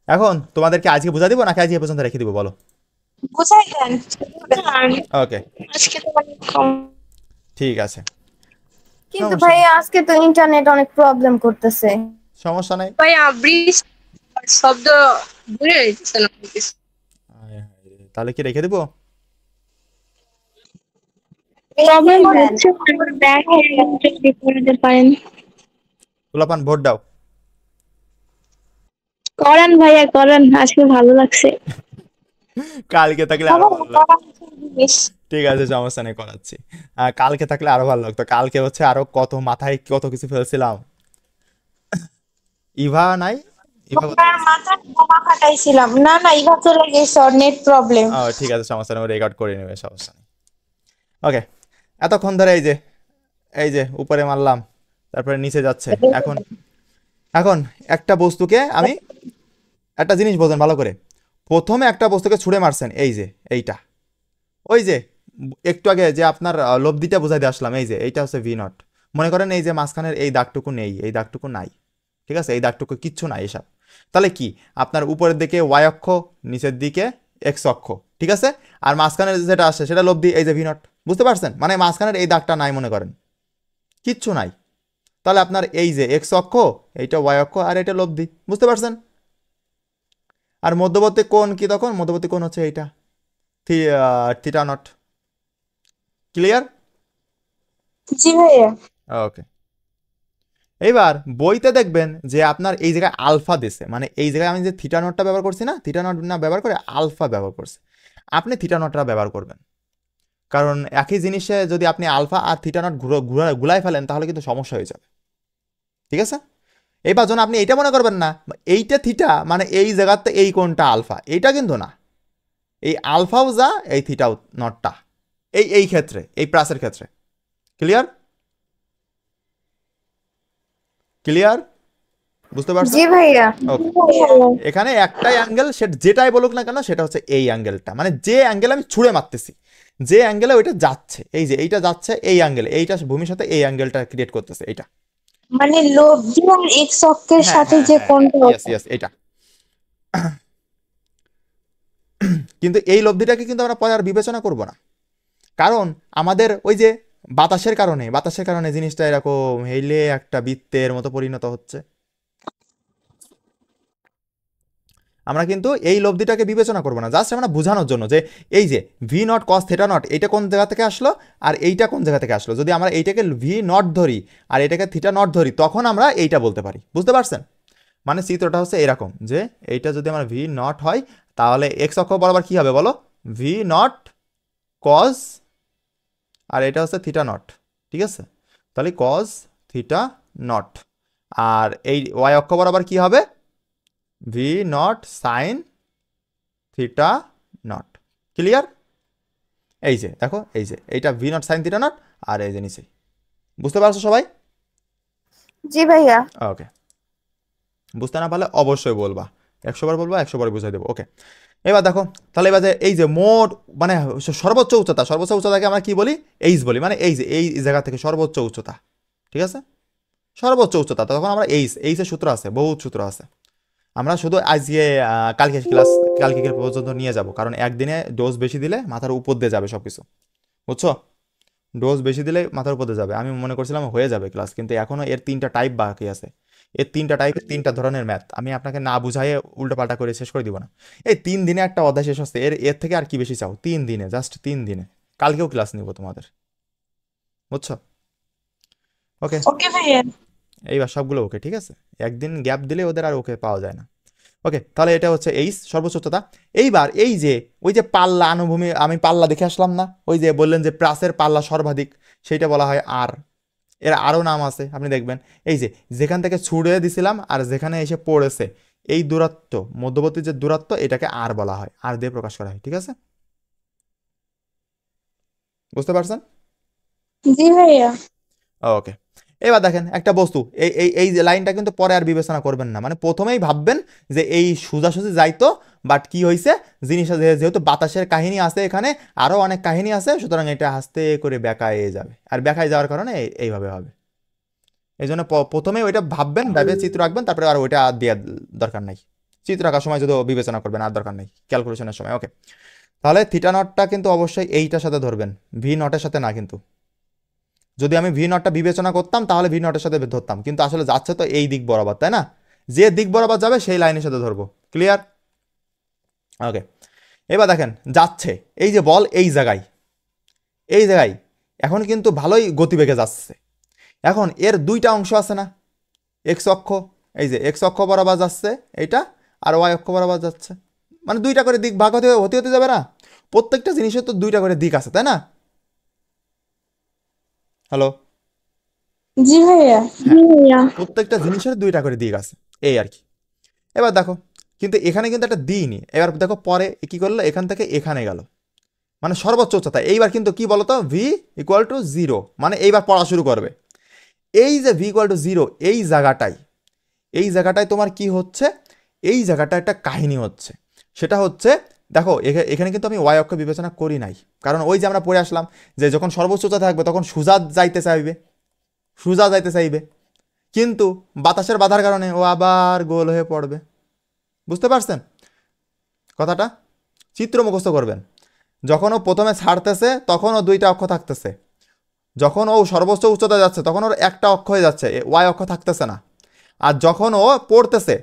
এখন তোমাদেরকে আজকে বুঝা দিব নাকি আজকে এ পর্যন্ত রেখে দিব বলো? বুঝাই দেন। ওকে, আজকে তো অনেক কম। ঠিক আছে, কিন্তু সমস্যা ভাই নেই, আজকে তো ইন্টারনেট অনেক প্রবলেম করতেছে। সমস্যা নাই। ভাই বৃষ্টি শব্দ দূরে হইতেছে না কিছু। আয় হায় রে, তাহলে কি রেখে দিব? প্রবলেম হচ্ছে আমার ব্যাগ যদি করে দিতে পারেন। গোলাপান ভোট দাও। করেন ভাইয়া করেন, আজকে ভালো লাগছে। কালকে থাকলে আরো বাবা, ভালো লাগতো। জিনিস। ঠিক আছে, সমস্যা নেই, করাচ্ছি। কালকে থাকলে আরো ভালো লাগতো, কালকে হচ্ছে আরো কত মাথায় কত কিছু ফেলছিলাম। ইভা নাই, ইভা কোথায় তোমার গেছে? মাথায় বোমা ফাটাইছিলাম। না না, ইভা চলে গেছে, নেট প্রবলেম। ও ঠিক আছে, সমস্যা নেই, রেকর্ড করে নেবে, সমস্যা নেই। ওকে, এতক্ষণ ধরে এই যে উপরে মারলাম, তারপরে নিচে যাচ্ছে। এখন এখন একটা বস্তুকে আমি, একটা জিনিস বোঝেন ভালো করে, প্রথমে একটা বস্তুকে ছুঁড়ে মারছেন, এই যে এইটা, ওই যে একটু আগে যে আপনার লব্ধিটা বোঝাই দিয়ে আসলাম, এই যে এইটা হচ্ছে ভি নট। মনে করেন এই যে মাঝখানের এই দাগটুকু নেই, এই দাগটুকু নাই, ঠিক আছে, এই দাগটুকু কিচ্ছু নাই এসব। তাহলে কি আপনার উপরের দিকে ওয়াই অক্ষ, নিচের দিকে এক্স অক্ষ, ঠিক আছে, আর মাঝখানের যেটা আসে সেটা লব্ধি, এই যে ভি নট। বুঝতে পারছেন? মানে মাঝখানের এই দাগটা নাই, মনে করেন কিচ্ছু নাই, তাহলে আপনার এই যে এক্স অক্ষ, এইটা ওয়াই অক্ষ, আর এটা লব্ধি। বুঝতে পারছেন? আর মধ্যবর্তী কোণ কি তখন? মধ্যবর্তী কোণ হচ্ছে এইটা, থিটা নট। ক্লিয়ার? জি ভাইয়া। ওকে, এইবার বইতে দেখবেন যে আপনার এই জায়গায় আলফা দিছে, মানে এই জায়গায় আমি যে থিটা নটটা ব্যবহার করছি না, থিটা নট না ব্যবহার করে আলফা ব্যবহার করছে। আপনি থিটা নটটা ব্যবহার করবেন, কারণ একই জিনিসে যদি আপনি আলফা আর থিটা নট গুলাই ফেলেন তাহলে কিন্তু সমস্যা হয়ে যাবে, ঠিক আছে। এবার যখন আপনি এইটা মনে করবেন না এইটা থিটা, মানে এই জায়গাতে এই কোণটা আলফা, এইটা কিন্তু না, এই আলফাও যা এই থিটাও নটটা, এই ক্ষেত্রে, এই প্রাসের ক্ষেত্রে। ক্লিয়ার? ক্লিয়ার? বুঝতে পারছেন? জি ভাইয়া। ওকে, এখানে একটাই অ্যাঙ্গেল, সেটা যেটাই বলুক না কেন সেটা হচ্ছে এই অ্যাঙ্গেলটা, মানে যে অ্যাঙ্গেল আমি ছুঁড়ে মারতেছি, যে অ্যাঙ্গেলে ওইটা যাচ্ছে, এই যে এইটা যাচ্ছে এই অ্যাঙ্গেলে, এইটা ভূমির সাথে এই অ্যাঙ্গেলটা ক্রিয়েট করতেছে, এইটা। মানে লব্ধি আর এক্স অক্ষের হ্যাঁ সাথে হ্যাঁ যে হ্যাঁ, কোণটা ইয়েস ইয়েস, এইটা। কিন্তু এই লব্ধিটাকে কিন্তু আমরা পরে আর বিবেচনা করব না, কারণ আমাদের ওই যে বাতাসের কারণে জিনিসটা এরকম হেলে একটা বৃত্তের মতো পরিণত হচ্ছে। আমরা কিন্তু এই লব্ধিটাকে বিবেচনা করবো না, জাস্ট আমরা বোঝানোর জন্য যে এই যে V naught cos theta not, এইটা কোন জায়গা থেকে আসলো আর এইটা কোন জায়গা থেকে আসলো, যদি আমরা এইটাকে ভি নট ধরি আর এটাকে থিটা নট ধরি তখন আমরা এইটা বলতে পারি। বুঝতে পারছেন? মানে চিত্রটা হচ্ছে এরকম যে এইটা যদি আমার ভি নট হয় তাহলে এক্স অক্ষ বরাবর কি হবে বলো? ভি নট কস, আর এটা হচ্ছে থিটা নট, ঠিক আছে, তাহলে কস থিটা নট, আর এই ওয়াই অক্ষ বরাবর কি হবে? V naught sine theta naught. Clear? এই যে দেখো, এই যে এইটা V naught sine theta naught, আর এই যে নিচে। বুঝতে পারছো সবাই? জি ভাইয়া। ওকে, বুঝতে না পারলে অবশ্যই বলবা, 100 বার বলবা, 100 বার বুঝাই দেবো। ওকে, এবার দেখো, তাহলে এবার যে এই যে মোট মানে সর্বোচ্চ উচ্চতাকে আমরা কি বলি? এইচ বলি, মানে এই যে এই জায়গা থেকে সর্বোচ্চ উচ্চতা, ঠিক আছে, সর্বোচ্চ উচ্চতা। তখন আমরা এইচের সূত্র আছে, বহুত সূত্র আছে, আমরা শুধু আজকে কালকে পর্যন্ত নিয়ে যাব, কারণ একদিনে ডোজ বেশি দিলে মাথার উপর দিয়ে যাবে সব কিছু, বুঝছো? ডোজ বেশি দিলে মাথার উপরে যাবে। আমি মনে করছিলাম হয়ে যাবে ক্লাস, কিন্তু এখনো এর 3টা টাইপ বাকি আছে। এর 3টা টাইপের 3টা ধরনের ম্যাথ আমি আপনাকে না বুঝাইয়ে উল্টোপাল্টা করে শেষ করে দিব না। এই 3 দিনে একটা অধ্যায় শেষ হচ্ছে, এর থেকে আর কি বেশি চাও? 3 দিনে, জাস্ট 3 দিনে। কালকেও ক্লাস নিব তোমাদের, বুঝছো? ওকে, ওকে ভাইয়া। এইবার সবগুলো ওকে, ঠিক আছে? একদিন গ্যাপ দিলে ওদের আর ওকে পাওয়া যায় না। ওকে, তাহলে এটা হচ্ছে এইচ, সর্বোচ্চ উচ্চতা। এইবার এই যে ওই যে পাল্লা আনুভূমি, আমি পাল্লা দেখে আসলাম না, ওই যে বললেন যে প্রাসের পাল্লা সর্বাধিক, সেইটা বলা হয় আর। এর আরও নাম আছে, আপনি দেখবেন। এই যে যেখান থেকে ছুড়ে দিছিলাম আর যেখানে এসে পড়েছে, এই দূরত্ব, মধ্যবর্তী যে দূরত্ব, এটাকে আর বলা হয়, আর দিয়ে প্রকাশ করা হয়, ঠিক আছে? বুঝতে পারছেন? জি ভাইয়া। ওকে, এবার দেখেন একটা বস্তু, এই এই এই যে লাইনটা কিন্তু পরে আর বিবেচনা করবেন না, মানে প্রথমেই ভাববেন যে এই সোজাসুজি যাইতো, বাট কি হয়েছে, জিনিসটা যেহেতু বাতাসের কাহিনী আছে, এখানে আরও অনেক কাহিনী আছে, সুতরাং এটা আস্তে করে বেঁকায় যাবে, আর বেঁকায় যাওয়ার কারণে এইভাবে হবে। এই জন্য প্রথমে ওইটা ভাববেন, ভাবে চিত্র আঁকবেন, তারপরে আর ওইটা আর দেওয়ার দরকার নাই। চিত্র আঁকার সময় যদি বিবেচনা করবেন, আর দরকার নেই ক্যালকুলেশনের সময়। ওকে, তাহলে থিটা নটটা কিন্তু অবশ্যই এইটার সাথে ধরবেন, ভি নটের সাথে না। কিন্তু যদি আমি ভি নটটা বিবেচনা করতাম তাহলে ভি নটের সাথে ধরতাম, কিন্তু আসলে যাচ্ছে তো এই দিক বরাবর, তাই না? যে দিক বরাবর যাবে সেই লাইনের সাথে ধরবো। ক্লিয়ার? ওকে, এবার দেখেন যাচ্ছে এই যে বল এই জায়গায়, এই জায়গায় এখন কিন্তু ভালোই গতিবেগে যাচ্ছে। এখন এর 2টা অংশ আছে না, এক্স অক্ষ, এই যে এক্স অক্ষ বরাবর যাচ্ছে এইটা, আর ওয়াই অক্ষ বরাবর যাচ্ছে, মানে 2টা করে দিক ভাগ হতে হতে যাবে না? প্রত্যেকটা জিনিসের তো 2টা করে দিক আছে, তাই না? হ্যালো? জি ভাইয়া। জি ভাইয়া। প্রত্যেকটা জিনিসের 2টা করে দিক আছে, এই আর কি। এবার দেখো, কিন্তু এখানে কিন্তু একটা দিইনি। এবার দেখো পরে কি করলো, এখান থেকে এখানে গেল, মানে সর্বোচ্চ উচ্চতা। এইবার কিন্তু কি বলতো, ভি ইকুয়াল টু 0, মানে এইবার পড়া শুরু করবে। এই যে ভি ইকুয়াল টু 0, এই জায়গাটায় তোমার কি হচ্ছে, এই জায়গাটা একটা কাহিনী হচ্ছে। সেটা হচ্ছে, দেখো এখানে কিন্তু আমি ওয়াই অক্ষ বিবেচনা করি নাই, কারণ ওই যে আমরা পড়ে আসলাম যে যখন সর্বোচ্চ উচ্চতা থাকবে তখন সোজা যাইতে চাইবে, কিন্তু বাতাসের বাধার কারণে ও আবার গোল হয়ে পড়বে। বুঝতে পারছেন কথাটা? চিত্র মুখস্থ করবেন। যখন ও প্রথমে ছাড়তেছে তখন ও 2টা অক্ষ থাকতেছে, যখন ও সর্বোচ্চ উচ্চতা যাচ্ছে তখন ওর একটা অক্ষ হয়ে যাচ্ছে, ওয়াই অক্ষ থাকতেছে না। আর যখন ও পড়তেছে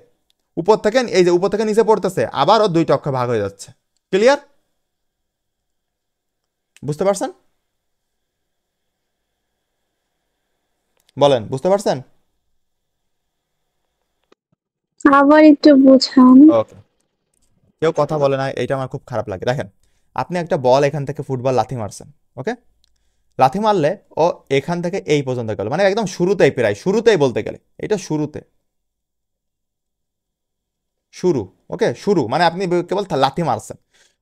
উপর থেকে, এই যে উপর থেকে নিচে পড়তেছে, আবার ও 2টা অক্ষ ভাগ হয়ে যাচ্ছে। ক্লিয়ার? বুঝতে পারছেন? বলেন, বুঝতে পারছেন? আবার একটু বোঝান। ওকে, কেউ কথা বলে না, এটা আমার খুব খারাপ লাগে। দেখেন, আপনি একটা বল এখান থেকে ফুটবল লাথি মারছেন, ওকে? লাথি মারলে ও এখান থেকে এই পর্যন্ত গেল, মানে একদম শুরুতেই, প্রায় শুরুতেই বলতে গেলে, এটা শুরুতে, শুরু, ওকে? শুরু মানে আপনি কেবল লাথি মারছেন,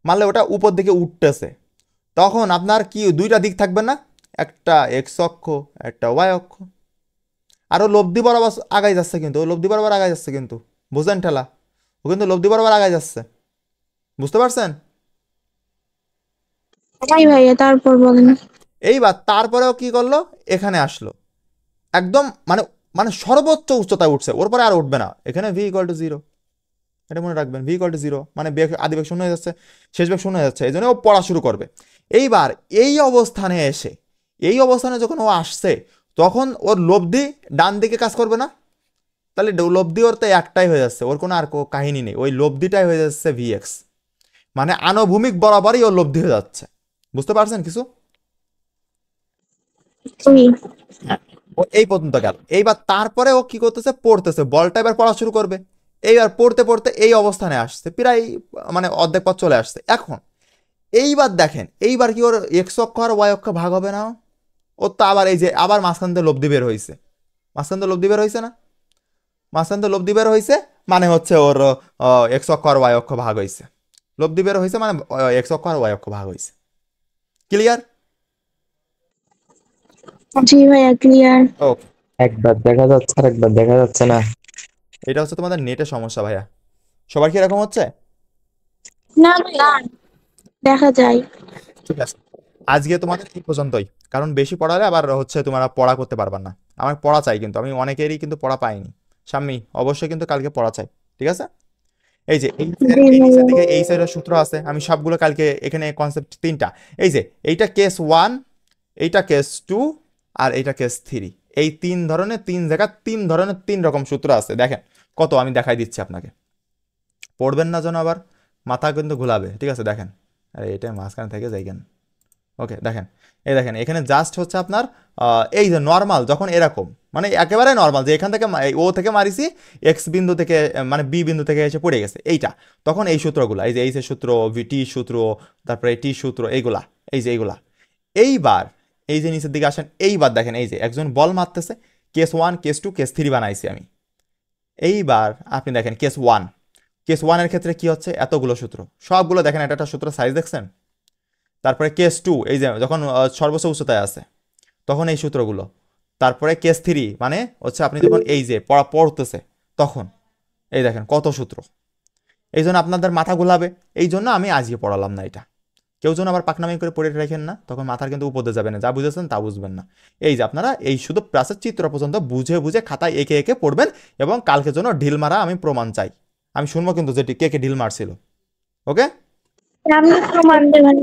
মারলে ওটা উপর দিকে উঠতেছে, তখন আপনার কি 2টা দিক থাকবে না? একটা এক্স অক্ষ, একটা ওয়াই অক্ষ। আরও লব্ধি বরাবর আগাই যাচ্ছে, কিন্তু ও লব্ধি বরাবর আগাই যাচ্ছে, কিন্তু বুঝলেন ঠেলা? ও কিন্তু লব্ধি বরাবর আগাই যাচ্ছে। বুঝতে পারছেন? জি ভাইয়া, তারপর বলেন। এইবার তারপরেও কি করলো, এখানে আসলো, একদম মানে মানে সর্বোচ্চ উচ্চতায় উঠছে, ওর পরে আর উঠবে না। এখানে ভি ইকুয়াল টু 0, এটা মনে রাখবেন, ভি ইকুয়াল টু 0, মানে বেগ, আদি বেগ 0 হয়ে যাচ্ছে, শেষ বেগ 0 হয়ে যাচ্ছে, এই জন্য ও পড়া শুরু করবে। এইবার এই অবস্থানে এসে, এই অবস্থানে যখন ও আসছে তখন ওর লব্ধি ডান দিকে কাজ করবে না? তাহলে লব্ধি ওর তো একটাই হয়ে যাচ্ছে, ওর কোনো আর কাহিনী নেই, ওই লব্ধিটাই হয়ে যাচ্ছে ভিএক্স, মানে আনুভূমিক বরাবরই ওর লব্ধি হয়ে যাচ্ছে। বুঝতে পারছেন কিছু? জি। ও এই পর্যন্ত গেল। এইবার তারপরে ও কি করতেছে, পড়তেছে, বলটা এবার পড়া শুরু করবে। এইবার পড়তে পড়তে এই অবস্থানে আসছে, প্রায় মানে অর্ধেক পথ চলে আসছে। এখন এইবার দেখেন, এইবার কি ওর এক্স অক্ষ আর ওয়াই অক্ষ ভাগ হবে না? ওর তো আবার এই যে আবার মাঝখান থেকে লব্ধি বের হয়েছে, মাঝখান থেকে লব্ধি বের হয়েছে না? মাঝখান থেকে লব্ধি বের হয়েছে মানে হচ্ছে ওর এক্স অক্ষ আর ওয়াই অক্ষ ভাগ হয়েছে। লব্ধি বের হয়েছে মানে এক্স অক্ষ আর ওয়াই অক্ষ ভাগ হয়েছে। ক্লিয়ার? জি ভাইয়া, ক্লিয়ার। ওকে, একবার দেখা যাচ্ছে আর একবার দেখা যাচ্ছে না। এটা হচ্ছে তোমাদের নেটের সমস্যা ভাইয়া। সবার কি এরকম হচ্ছে? না ভাইয়া, দেখা যায়। ঠিক আছে, আজকে তোমাদের এই পর্যন্তই, কারণ বেশি পড়ালে আবার হচ্ছে তোমরা পড়া করতে পারবা না। আমার পড়া চাই, কিন্তু আমি অনেকেরই কিন্তু পড়া পাইনি। সাম্মি অবশ্যই কিন্তু কালকে পড়া চাই, ঠিক আছে? এই যে এই জি এই নিচের ভাইয়া। দিকে এই সাইডের সূত্র আছে, আমি সবগুলো কালকে এখানে কনসেপ্ট 3টা। এই যে এইটা কেস 1, এইটা কেস 2 আর এইটা কেস 3, এই 3 ধরনের 3 জায়গা 3 ধরনের 3 রকম সূত্র আছে। দেখেন কত, আমি দেখাই দিচ্ছি আপনাকে, পড়বেন না যেন আবার, মাথা কিন্তু ঘোলাবে, ঠিক আছে? দেখেন, আরে এটা মাঝখানে থেকে যাই কেন? ওকে, দেখেন, এই দেখেন এখানে জাস্ট হচ্ছে আপনার এই যে নর্মাল যখন এরকম, মানে একেবারে নর্মাল, যে এখান থেকে ও থেকে মারিছি, এক্স বিন্দু থেকে মানে বি বিন্দু থেকে এসে পড়ে গেছে এইটা, তখন এই সূত্রগুলো, এই যে এইচ এর সূত্র, টি সূত্র, তারপরে টি সূত্র, এইগুলা, এই যে এইগুলা। এইবার এই যে নিচের দিকে আসেন, এইবার দেখেন এই যে একজন বল মারতেছে, কেস 1, কেস 2, কেস 3 বানাইছি আমি। এইবার আপনি দেখেন কেস 1, কেস 1 এর ক্ষেত্রে কি হচ্ছে, এতগুলো সূত্র, সবগুলো দেখেন একটা একটা সূত্র সাইজ দেখছেন। তারপরে কেস 2, এই যে যখন সর্বোচ্চ উচ্চতায় আছে তখন এই সূত্রগুলো। তারপরে কেস 3 মানে হচ্ছে আপনি যখন এই যে পড়তেছে তখন, এই দেখেন কত সূত্র। এই জন্য আপনাদের মাথা ঘোলাবে, এই জন্য আমি আজকে পড়ালাম না এটা। কেউ যেন আবার পাকনামি করে পড়ে রাখেন না, তখন মাথার কিন্তু উপদে যাবে না, যা বুঝেছেন তা বুঝবেন না। এই যে আপনারা এই শুধু প্লাসের চিত্র পর্যন্ত বুঝে বুঝে খাতায় এঁকে এঁকে পড়বেন, এবং কালকে জন্য ঢিল মারা আমি প্রমাণ চাই, আমি শুনবো কিন্তু যে কে কে ঢিল মারছিল। ওকে, আমি প্রমাণ দেবেন।